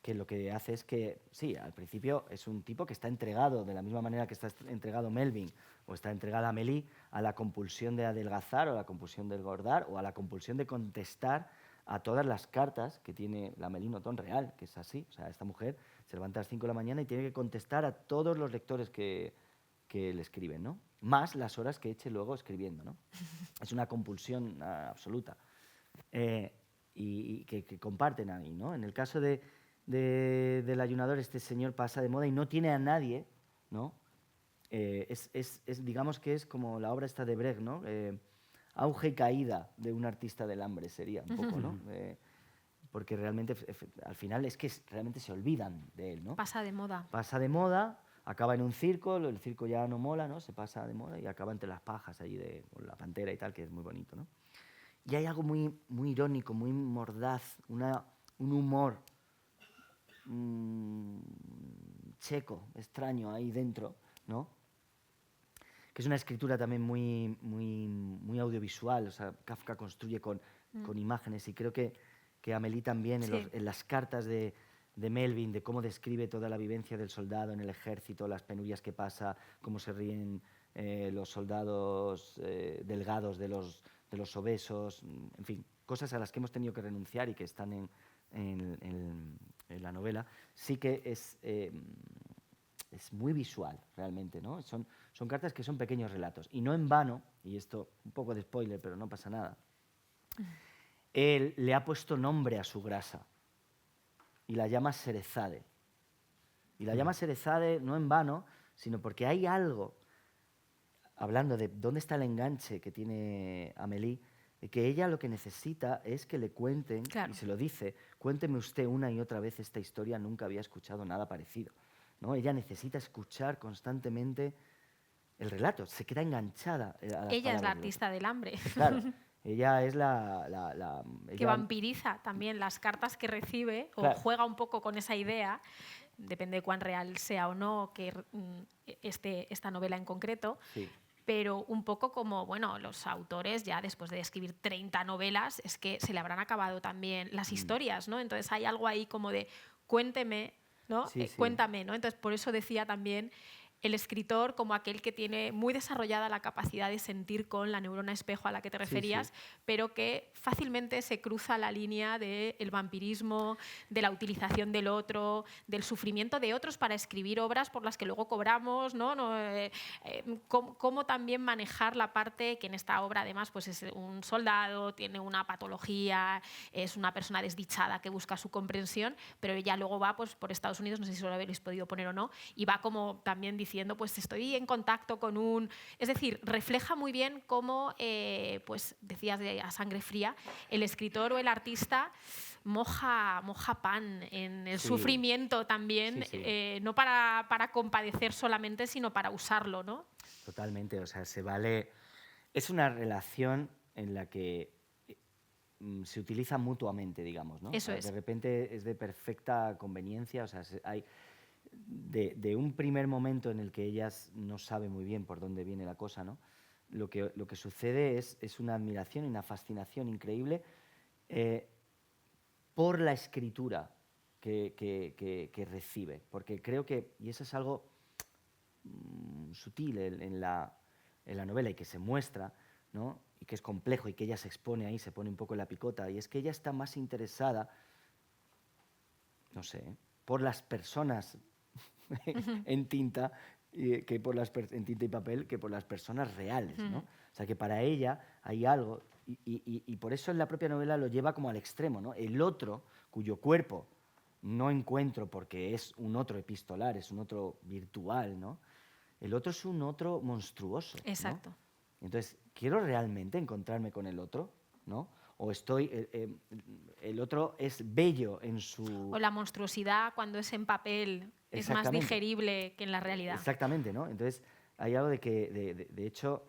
que lo que hace es que, sí, al principio es un tipo que está entregado, de la misma manera que está entregado Melvin o está entregada Amélie, a la compulsión de adelgazar o a la compulsión de engordar o a la compulsión de contestar a todas las cartas que tiene la Amélie Nothomb real, que es así. O sea, esta mujer se levanta a las 5 de la mañana y tiene que contestar a todos los lectores que le escriben, ¿no? Más las horas que eche luego escribiendo, ¿no? Es una compulsión absoluta. Y que comparten ahí, ¿no? En el caso del ayunador, este señor pasa de moda y no tiene a nadie, ¿no? Digamos que es como la obra esta de Brecht, ¿no? Auge y caída de un artista del hambre sería un poco, ¿no? Porque realmente, al final, es que realmente se olvidan de él, ¿no? Pasa de moda. Pasa de moda, acaba en un circo, el circo ya no mola, ¿no? Se pasa de moda y acaba entre las pajas allí con la pantera y tal, que es muy bonito, ¿no? Y hay algo muy, muy irónico, muy mordaz, un humor checo, extraño ahí dentro, ¿no? Que es una escritura también muy, muy, muy audiovisual, o sea, Kafka construye con imágenes y creo que Amélie también en las cartas de Melvin, de cómo describe toda la vivencia del soldado en el ejército, las penurias que pasa, cómo se ríen los soldados delgados de los obesos, en fin, cosas a las que hemos tenido que renunciar y que están en la novela, sí que es muy visual realmente, ¿no? Son cartas que son pequeños relatos. Y no en vano, y esto un poco de spoiler, pero no pasa nada, él le ha puesto nombre a su grasa y la llama Cerezade. Y la llama Cerezade no en vano, sino porque hay algo, hablando de dónde está el enganche que tiene Amélie, que ella lo que necesita es que le cuenten, y se lo dice, cuénteme usted una y otra vez esta historia, nunca había escuchado nada parecido, ¿no? Ella necesita escuchar constantemente el relato, se queda enganchada a las palabras. Ella es la artista del hambre. Claro, ella es que vampiriza también las cartas que recibe, o juega un poco con esa idea, depende de cuán real sea o no que esta novela en concreto, sí. Pero un poco como, bueno, los autores ya después de escribir 30 novelas, es que se le habrán acabado también las historias, ¿no? Entonces hay algo ahí como de cuénteme, ¿no? Sí, sí. Cuéntame, ¿no? Entonces por eso decía también el escritor como aquel que tiene muy desarrollada la capacidad de sentir con la neurona espejo a la que te referías, sí. pero que fácilmente se cruza la línea del vampirismo, de la utilización del otro, del sufrimiento de otros para escribir obras por las que luego cobramos, ¿no? Cómo también manejar la parte que en esta obra además pues es un soldado, tiene una patología, es una persona desdichada que busca su comprensión, pero ella luego va pues, por Estados Unidos, no sé si lo habéis podido poner o no, y va como también diciendo, pues estoy en contacto con un... Es decir, refleja muy bien cómo, pues decías de A Sangre Fría, el escritor o el artista moja pan en el sufrimiento también, no para compadecer solamente, sino para usarlo, ¿no? Totalmente, o sea, se vale... Es una relación en la que se utiliza mutuamente, digamos, ¿no? Eso o sea, es. De repente es de perfecta conveniencia, o sea, hay... De un primer momento en el que ella no sabe muy bien por dónde viene la cosa, ¿no? Lo que sucede es una admiración y una fascinación increíble por la escritura que recibe. Porque creo que, y eso es algo sutil en la novela y que se muestra, ¿no? Y que es complejo y que ella se expone ahí, se pone un poco en la picota, y es que ella está más interesada, no sé, por las personas en tinta, en tinta y papel, que por las personas reales, ¿no? O sea, que para ella hay algo, y por eso en la propia novela lo lleva como al extremo, ¿no? El otro, cuyo cuerpo no encuentro porque es un otro epistolar, es un otro virtual, ¿no? El otro es un otro monstruoso, ¿no? Exacto. Entonces, ¿quiero realmente encontrarme con el otro, ¿no? O el otro es bello en su... O la monstruosidad cuando es en papel es más digerible que en la realidad. Exactamente, ¿no? Entonces, hay algo de que, de hecho,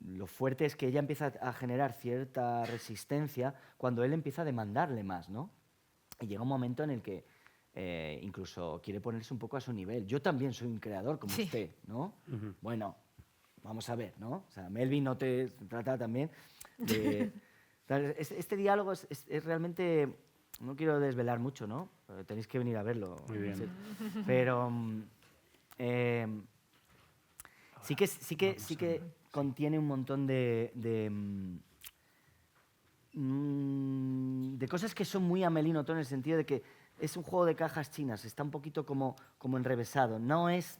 lo fuerte es que ella empieza a generar cierta resistencia cuando él empieza a demandarle más, ¿no? Y llega un momento en el que incluso quiere ponerse un poco a su nivel. Yo también soy un creador como usted, ¿no? Bueno, vamos a ver, ¿no? O sea, Melvin no te trata también de... Este diálogo es realmente... No quiero desvelar mucho, ¿no? Tenéis que venir a verlo. Muy bien. Pero sí que contiene un montón de cosas que son muy Amélie Nothomb en el sentido de que es un juego de cajas chinas, está un poquito como enrevesado, no es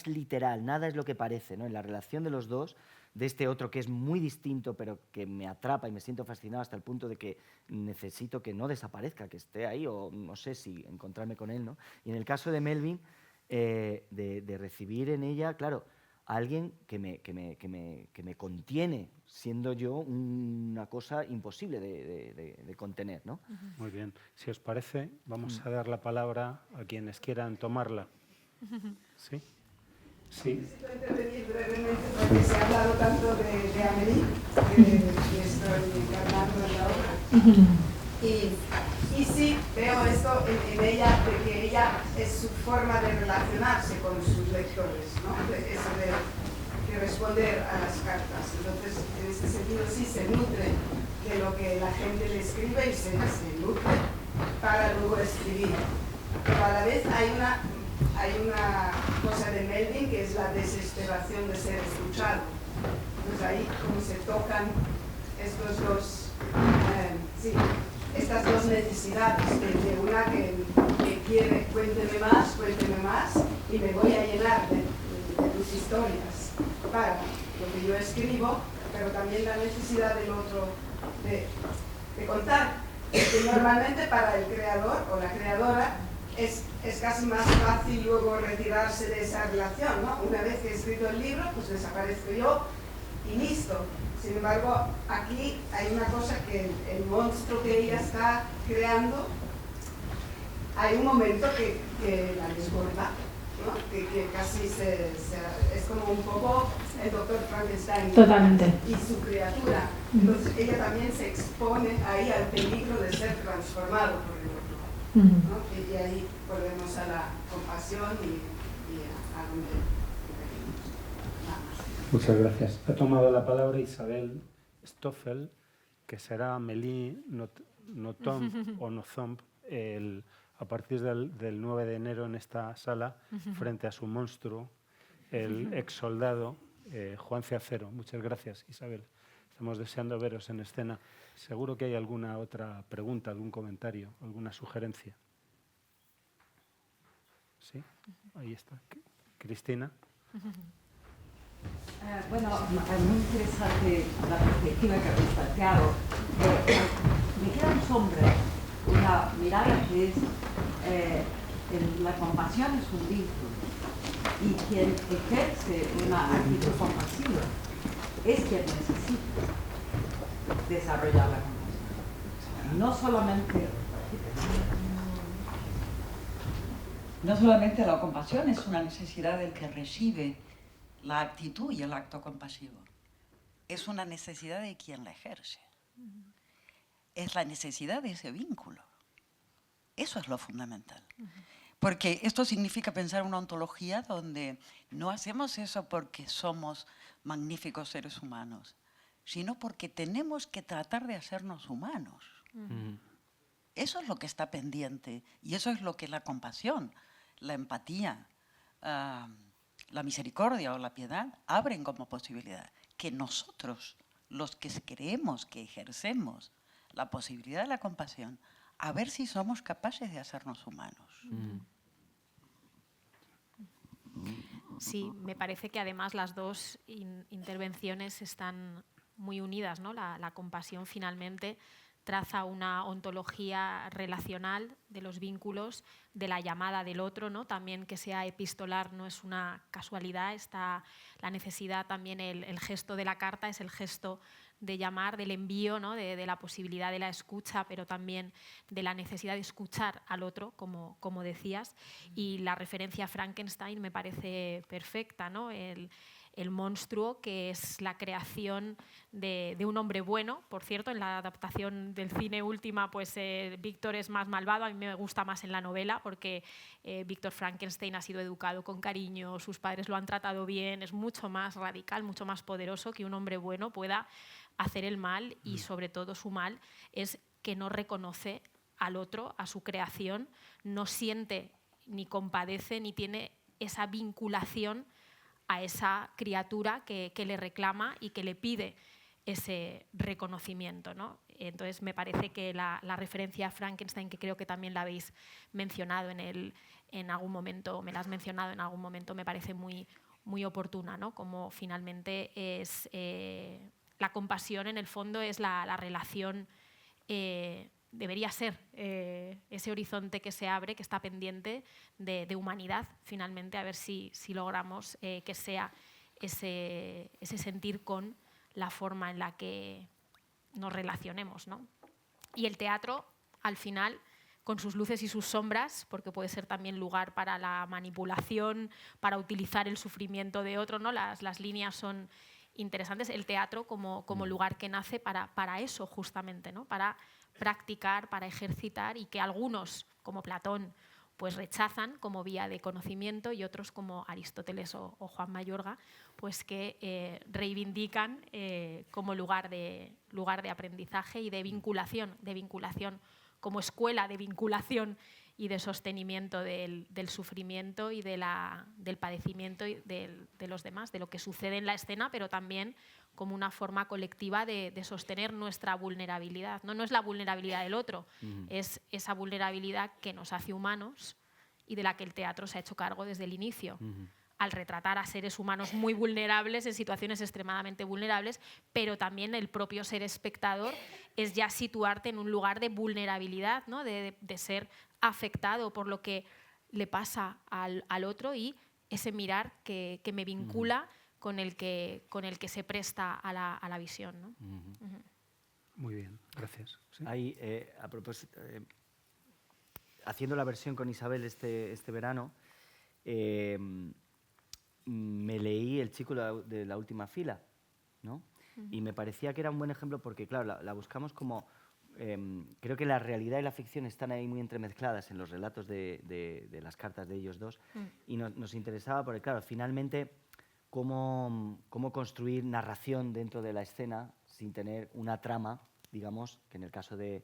literal, nada es lo que parece, ¿no? En la relación de los dos, de este otro que es muy distinto, pero que me atrapa y me siento fascinado hasta el punto de que necesito que no desaparezca, que esté ahí, o no sé si encontrarme con él, ¿no? Y en el caso de Melvin, de recibir en ella, claro, a alguien que me contiene, siendo yo una cosa imposible de contener, ¿no? Muy bien. Si os parece, vamos a dar la palabra a quienes quieran tomarla. ¿Sí? Sí. Necesito intervenir brevemente porque se ha hablado tanto de Amélie, que estoy encarnando en la obra. Y sí, veo esto en ella, de que ella es su forma de relacionarse con sus lectores, ¿no? Eso de responder a las cartas. Entonces, en este sentido, sí se nutre de lo que la gente le escribe y se nutre para luego escribir. Pero a la vez hay una cosa de Melvin que es la desesperación de ser escuchado. Entonces ahí como se tocan estos dos, estas dos necesidades de una que quiere cuénteme más y me voy a llenar de tus historias para lo que yo escribo, pero también la necesidad del otro de contar, que normalmente para el creador o la creadora es casi más fácil luego retirarse de esa relación, ¿no? Una vez que he escrito el libro, pues desaparezco yo y listo. Sin embargo, aquí hay una cosa que el monstruo que ella está creando, hay un momento que la desborda, ¿no? Que casi es como un poco el doctor Frankenstein. Totalmente. Y su criatura. Entonces ella también se expone ahí al peligro de ser transformado por el otro, ¿no? Y ahí volvemos a la compasión y a donde venimos. Nada más. Muchas gracias. Ha tomado la palabra Isabel Stoffel, que será Amélie Nothomb o Nothomb, a partir del 9 de enero en esta sala, frente a su monstruo, el ex soldado Juan C. Acero. Muchas gracias, Isabel. Estamos deseando veros en escena. Seguro que hay alguna otra pregunta, algún comentario, alguna sugerencia. Sí, ahí está. Cristina. Bueno, muy interesante la perspectiva que habéis planteado. Me queda en sombra una mirada que es la compasión es un vínculo y quien ejerce una actitud compasiva es quien necesita desarrollar la compasión. No solamente la compasión es una necesidad del que recibe la actitud y el acto compasivo. Es una necesidad de quien la ejerce. Es la necesidad de ese vínculo. Eso es lo fundamental. Porque esto significa pensar una ontología donde no hacemos eso porque somos magníficos seres humanos, sino porque tenemos que tratar de hacernos humanos. Eso es lo que está pendiente y eso es lo que la compasión, la empatía, la misericordia o la piedad abren como posibilidad. Que nosotros, los que creemos que ejercemos la posibilidad de la compasión, a ver si somos capaces de hacernos humanos. Sí, me parece que además las dos intervenciones están muy unidas, ¿no? La compasión finalmente traza una ontología relacional de los vínculos, de la llamada del otro, ¿no? También que sea epistolar no es una casualidad, está la necesidad también, el gesto de la carta es el gesto de llamar, del envío, ¿no? de la posibilidad de la escucha, pero también de la necesidad de escuchar al otro, como decías. Y la referencia a Frankenstein me parece perfecta, ¿no? El monstruo, que es la creación de un hombre bueno. Por cierto, en la adaptación del cine última, pues Víctor es más malvado. A mí me gusta más en la novela porque Víctor Frankenstein ha sido educado con cariño, sus padres lo han tratado bien, es mucho más radical, mucho más poderoso que un hombre bueno pueda hacer el mal, y sobre todo su mal es que no reconoce al otro, a su creación, no siente ni compadece ni tiene esa vinculación a esa criatura que le reclama y que le pide ese reconocimiento, ¿no? Entonces me parece que la referencia a Frankenstein, que creo que también la habéis mencionado en algún momento, me la has mencionado en algún momento, me parece muy, muy oportuna, ¿no? Como finalmente es la compasión, en el fondo es la relación, debería ser ese horizonte que se abre, que está pendiente de humanidad, finalmente, a ver si logramos que sea ese sentir con la forma en la que nos relacionemos, ¿no? Y el teatro, al final, con sus luces y sus sombras, porque puede ser también lugar para la manipulación, para utilizar el sufrimiento de otro, ¿no? Las líneas son interesantes. El teatro como lugar que nace para eso, justamente, ¿no? Para practicar, para ejercitar, y que algunos, como Platón, pues rechazan como vía de conocimiento, y otros como Aristóteles o Juan Mayorga, pues que reivindican como lugar de aprendizaje y de vinculación como escuela de vinculación y de sostenimiento del sufrimiento y del padecimiento y de los demás, de lo que sucede en la escena, pero también como una forma colectiva de sostener nuestra vulnerabilidad. No es la vulnerabilidad del otro, es esa vulnerabilidad que nos hace humanos y de la que el teatro se ha hecho cargo desde el inicio. Al retratar a seres humanos muy vulnerables, en situaciones extremadamente vulnerables, pero también el propio ser espectador es ya situarte en un lugar de vulnerabilidad, ¿no? de ser afectado por lo que le pasa al otro, y ese mirar que me vincula con el que se presta a la visión, ¿no? Muy bien, gracias. ¿Sí? Ahí, a propósito, haciendo la versión con Isabel este verano, me leí El chico de la última fila, ¿no? Y me parecía que era un buen ejemplo porque, claro, la buscamos como... creo que la realidad y la ficción están ahí muy entremezcladas en los relatos de las cartas de ellos dos, y nos interesaba porque, claro, finalmente, cómo construir narración dentro de la escena sin tener una trama, digamos, que en el caso de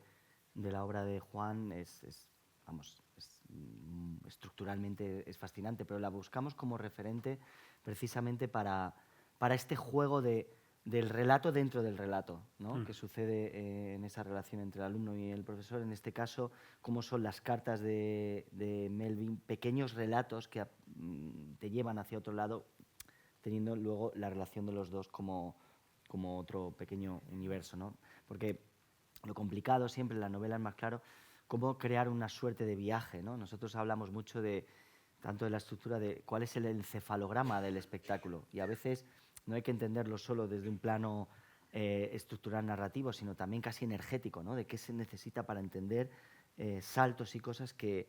la obra de Juan es vamos, estructuralmente es fascinante, pero la buscamos como referente precisamente para este juego del relato dentro del relato, ¿no? Que sucede en esa relación entre el alumno y el profesor. En este caso, cómo son las cartas de Melvin, pequeños relatos que te llevan hacia otro lado, teniendo luego la relación de los dos como otro pequeño universo, ¿no? Porque lo complicado siempre en la novela es más claro cómo crear una suerte de viaje, ¿no? Nosotros hablamos mucho tanto de la estructura de cuál es el encefalograma del espectáculo, y a veces no hay que entenderlo solo desde un plano estructural narrativo, sino también casi energético, ¿no? De qué se necesita para entender saltos y cosas que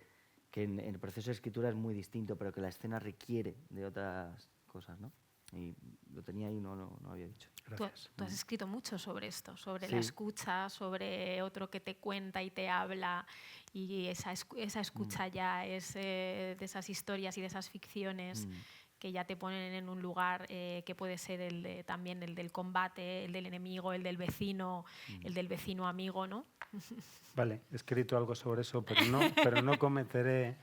en el proceso de escritura es muy distinto, pero que la escena requiere de otras cosas, ¿no? Y lo tenía ahí, no lo había dicho. Tú has escrito mucho sobre esto, sobre Sí. la escucha, sobre otro que te cuenta y te habla, y esa escucha ya es de esas historias y de esas ficciones que ya te ponen en un lugar que puede ser también el del combate, el del enemigo, el del vecino amigo, ¿no? Vale, he escrito algo sobre eso, pero no cometeré,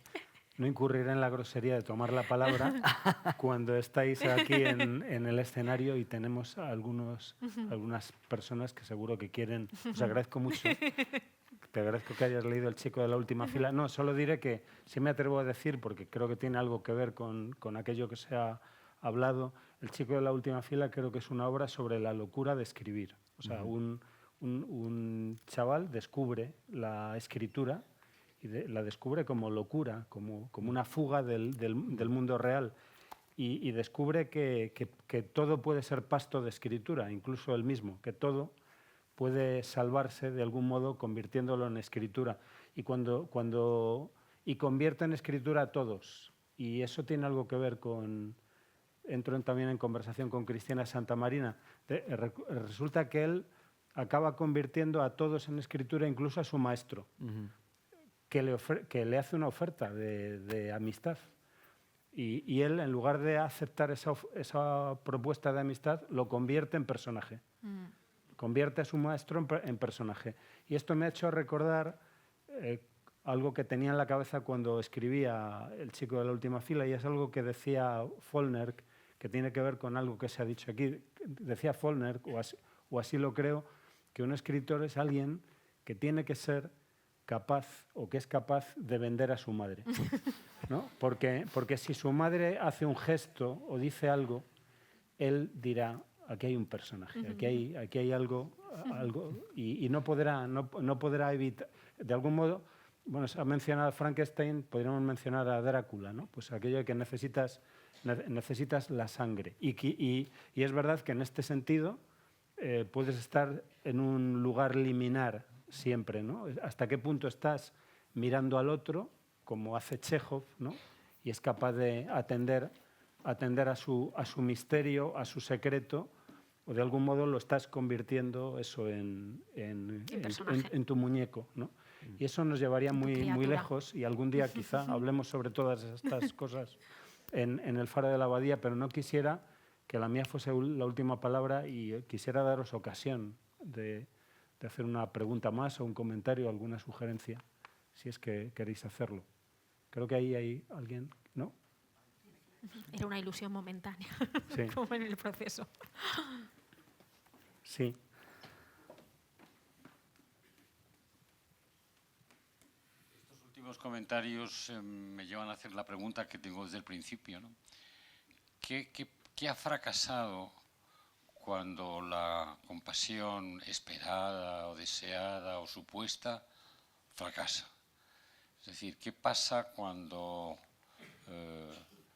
no incurriré en la grosería de tomar la palabra cuando estáis aquí en el escenario y tenemos algunas personas que seguro que quieren. Os agradezco mucho. Te agradezco que hayas leído El chico de la última fila. No, solo diré que sí me atrevo a decir, porque creo que tiene algo que ver con aquello que se ha hablado. El chico de la última fila creo que es una obra sobre la locura de escribir. O sea, un chaval descubre la escritura y la descubre como locura, como una fuga del mundo real. Y descubre que todo puede ser pasto de escritura, incluso él mismo, que todo puede salvarse de algún modo convirtiéndolo en escritura. Y convierte en escritura a todos. Y eso tiene algo que ver con... Entro también en conversación con Cristina Santamarina. Resulta que él acaba convirtiendo a todos en escritura, incluso a su maestro, que le hace una oferta de amistad. Y él, en lugar de aceptar esa propuesta de amistad, lo convierte en personaje. Convierte a su maestro en personaje. Y esto me ha hecho recordar algo que tenía en la cabeza cuando escribía El chico de la última fila, y es algo que decía Follner, que tiene que ver con algo que se ha dicho aquí. Decía Follner, o así lo creo, que un escritor es alguien que tiene que ser capaz o que es capaz de vender a su madre, ¿no? Porque si su madre hace un gesto o dice algo, él dirá: aquí hay un personaje, aquí hay algo y no podrá evitar, de algún modo. Bueno, se ha mencionado a Frankenstein, podríamos mencionar a Drácula, ¿no? Pues aquello de que necesitas la sangre. Y es verdad que en este sentido puedes estar en un lugar liminar siempre, ¿no? Hasta qué punto estás mirando al otro, como hace Chekhov, ¿no? Y es capaz de atender a su misterio, a su secreto, o de algún modo lo estás convirtiendo eso en tu muñeco, ¿no? Y eso nos llevaría muy lejos, y algún día quizá hablemos sobre todas estas cosas en el Faro de la Abadía, pero no quisiera que la mía fuese la última palabra, y quisiera daros ocasión de hacer una pregunta más o un comentario, alguna sugerencia, si es que queréis hacerlo. Creo que ahí hay alguien, ¿no? Era una ilusión momentánea, Sí. como en el proceso. Sí. Estos últimos comentarios me llevan a hacer la pregunta que tengo desde el principio, ¿no? ¿Qué ha fracasado cuando la compasión esperada o deseada o supuesta fracasa? Es decir, ¿qué pasa cuando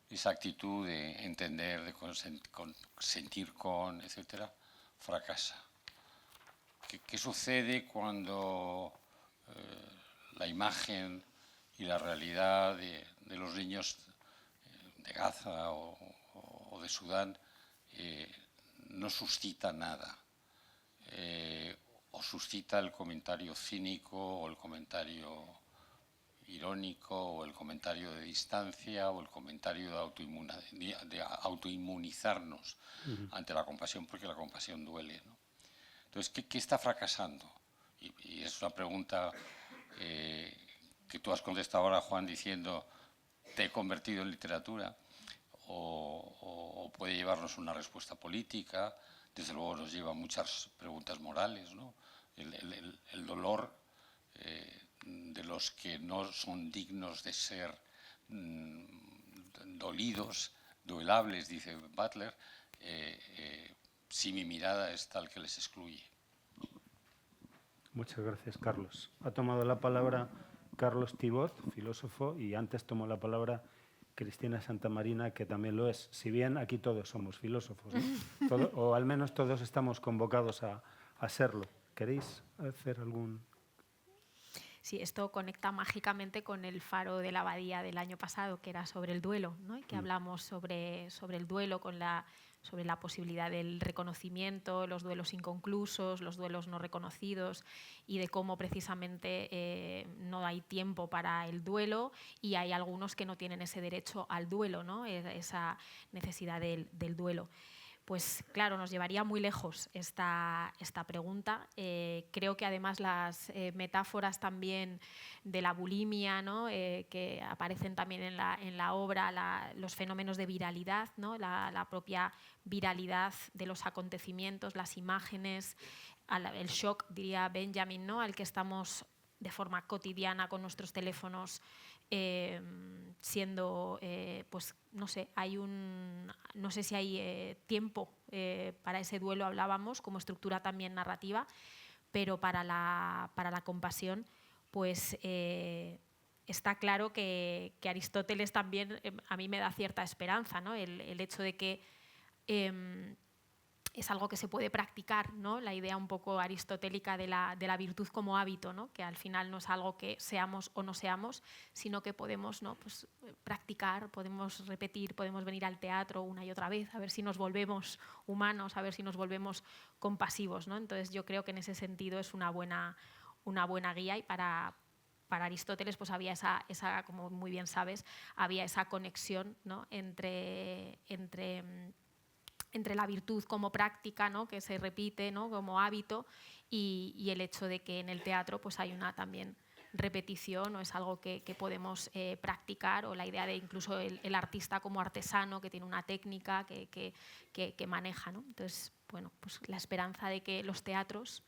esa actitud de entender, de sentir con, etcétera, fracasa? ¿Qué sucede cuando la imagen y la realidad de los niños de Gaza o de Sudán no suscita nada? O suscita el comentario cínico o el comentario irónico o el comentario de distancia o el comentario de autoinmunizarnos ante la compasión, porque la compasión duele, ¿no? Entonces, ¿qué está fracasando? Y es una pregunta que tú has contestado ahora, Juan, diciendo te he convertido en literatura, o puede llevarnos una respuesta política, desde luego nos lleva a muchas preguntas morales, ¿no? El dolor de los que no son dignos de ser dolidos, duelables, dice Butler, si mi mirada es tal que les excluye. Muchas gracias, Carlos. Ha tomado la palabra Carlos Thibot, filósofo, y antes tomó la palabra Cristina Santamarina, que también lo es. Si bien aquí todos somos filósofos, ¿no? O al menos todos estamos convocados a serlo. ¿Queréis hacer algún...? Sí, esto conecta mágicamente con el faro de la abadía del año pasado, que era sobre el duelo, ¿no? Y que hablamos sobre el duelo, sobre la posibilidad del reconocimiento, los duelos inconclusos, los duelos no reconocidos, y de cómo precisamente no hay tiempo para el duelo, y hay algunos que no tienen ese derecho al duelo, ¿no? Esa necesidad del duelo. Pues claro, nos llevaría muy lejos esta pregunta. Creo que además las metáforas también de la bulimia, ¿no? Que aparecen también en la obra, los fenómenos de viralidad, ¿no? La propia viralidad de los acontecimientos, las imágenes, el shock, diría Benjamin, ¿no? Al que estamos de forma cotidiana con nuestros teléfonos siendo, pues no sé, no sé si hay tiempo para ese duelo, hablábamos, como estructura también narrativa, pero para la compasión, pues está claro que Aristóteles también a mí me da cierta esperanza, ¿no? El hecho de que es algo que se puede practicar, ¿no? La idea un poco aristotélica de la virtud como hábito, ¿no? Que al final no es algo que seamos o no seamos, sino que podemos, ¿no? Pues, practicar, podemos repetir, podemos venir al teatro una y otra vez, a ver si nos volvemos humanos, a ver si nos volvemos compasivos, ¿no? Entonces yo creo que en ese sentido es una buena guía, y para Aristóteles pues había esa, como muy bien sabes, había esa conexión, ¿no? entre la virtud como práctica, ¿no? Que se repite, ¿no? Como hábito, y el hecho de que en el teatro pues hay una también repetición, o es algo que podemos practicar, o la idea de incluso el artista como artesano que tiene una técnica que maneja, ¿no? Entonces, bueno, pues la esperanza de que los teatros,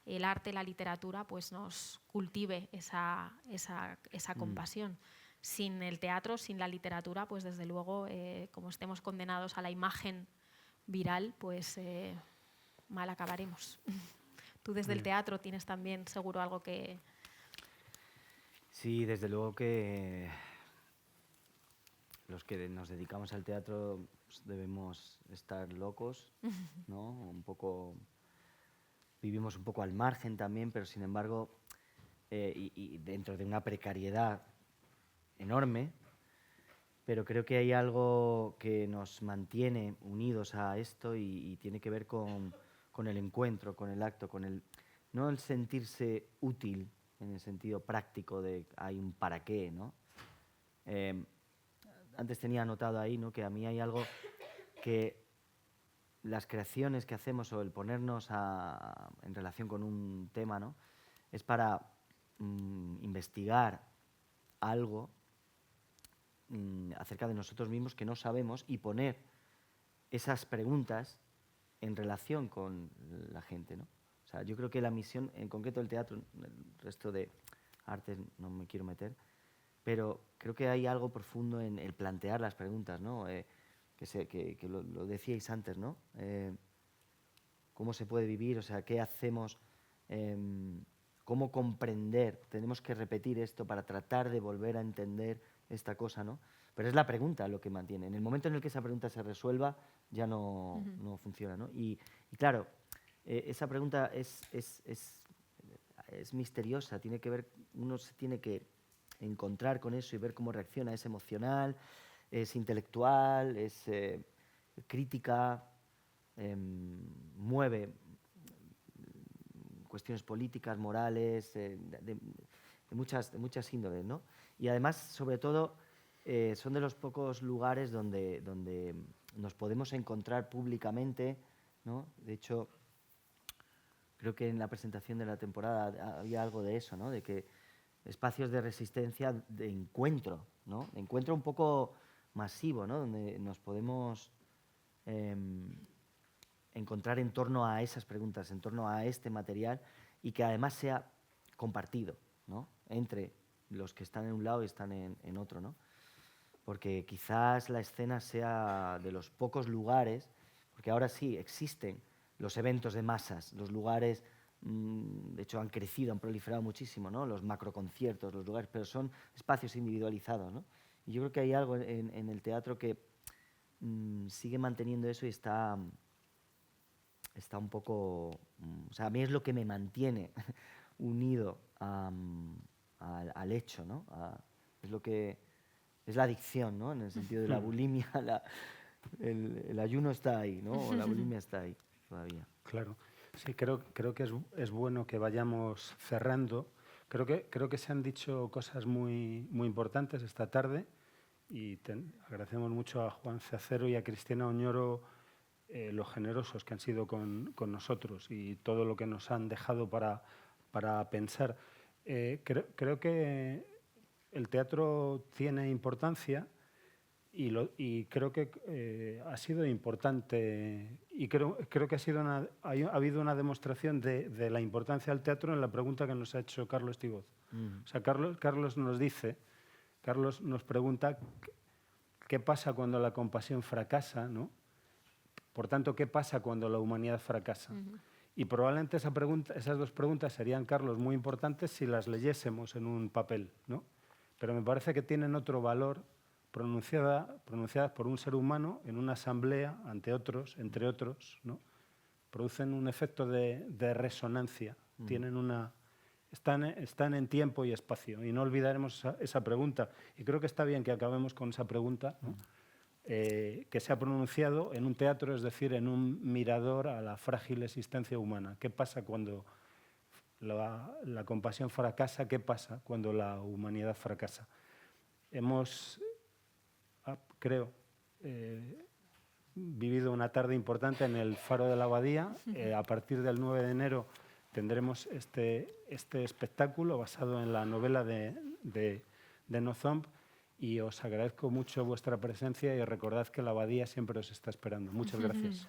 el arte, la literatura, pues nos cultive esa compasión. Sin el teatro, sin la literatura, pues desde luego, como estemos condenados a la imagen viral, pues mal acabaremos. Tú desde el teatro tienes también seguro algo que... Sí, desde luego que los que nos dedicamos al teatro pues, debemos estar locos, ¿no? Un poco, vivimos un poco al margen también, pero sin embargo, y dentro de una precariedad enorme, pero creo que hay algo que nos mantiene unidos a esto y tiene que ver con el encuentro, con el acto, no el sentirse útil en el sentido práctico de hay un para qué, ¿no? Antes tenía anotado ahí, ¿no? Que a mí hay algo que las creaciones que hacemos o el ponernos en relación con un tema, ¿no? Es para investigar algo acerca de nosotros mismos que no sabemos y poner esas preguntas en relación con la gente, ¿no? O sea, yo creo que la misión, en concreto del teatro, el resto de artes no me quiero meter, pero creo que hay algo profundo en el plantear las preguntas, ¿no? Que lo decíais antes, ¿no? ¿Cómo se puede vivir? O sea, ¿qué hacemos? ¿Cómo comprender? Tenemos que repetir esto para tratar de volver a entender esta cosa, ¿no? Pero es la pregunta lo que mantiene. En el momento en el que esa pregunta se resuelva, ya no funciona, ¿no? Y claro, esa pregunta es misteriosa, tiene que ver, uno se tiene que encontrar con eso y ver cómo reacciona, es emocional, es intelectual, es crítica, mueve cuestiones políticas, morales, de muchas índoles, ¿no? Y además, sobre todo, son de los pocos lugares donde nos podemos encontrar públicamente, ¿no? De hecho, creo que en la presentación de la temporada había algo de eso, ¿no? De que espacios de resistencia, de encuentro, ¿no? De encuentro un poco masivo, ¿no? Donde nos podemos encontrar en torno a esas preguntas, en torno a este material, y que además sea compartido, ¿no? Entre los que están en un lado y están en otro, ¿no? Porque quizás la escena sea de los pocos lugares, porque ahora sí existen los eventos de masas, los lugares, de hecho han crecido, han proliferado muchísimo, ¿no? Los macroconciertos, los lugares, pero son espacios individualizados, ¿no? Y yo creo que hay algo en el teatro que sigue manteniendo eso y está un poco... o sea, a mí es lo que me mantiene unido al hecho, ¿no? Es lo que... es la adicción, ¿no? En el sentido de la bulimia, el ayuno está ahí, ¿no? O la bulimia está ahí todavía. Claro. Sí, creo que es bueno que vayamos cerrando. Creo que se han dicho cosas muy importantes esta tarde y agradecemos mucho a Juan Cacero y a Cristina Oñoro lo generosos que han sido con nosotros y todo lo que nos han dejado para pensar. Creo que el teatro tiene importancia y creo que ha sido importante y creo que ha habido una demostración de la importancia del teatro en la pregunta que nos ha hecho Carlos Tivoz. O sea, Carlos nos pregunta qué pasa cuando la compasión fracasa, ¿no? Por tanto, ¿qué pasa cuando la humanidad fracasa? Y probablemente esas dos preguntas serían, Carlos, muy importantes si las leyésemos en un papel, ¿no? Pero me parece que tienen otro valor pronunciadas por un ser humano en una asamblea ante otros, entre otros, ¿no? Producen un efecto de resonancia, están en tiempo y espacio y no olvidaremos esa pregunta. Y creo que está bien que acabemos con esa pregunta, ¿no? Que se ha pronunciado en un teatro, es decir, en un mirador a la frágil existencia humana. ¿Qué pasa cuando la compasión fracasa? ¿Qué pasa cuando la humanidad fracasa? Hemos, creo, vivido una tarde importante en el Faro de la Abadía. A partir del 9 de enero tendremos este espectáculo basado en la novela de Nozomp. Y os agradezco mucho vuestra presencia y recordad que la Abadía siempre os está esperando. Muchas gracias.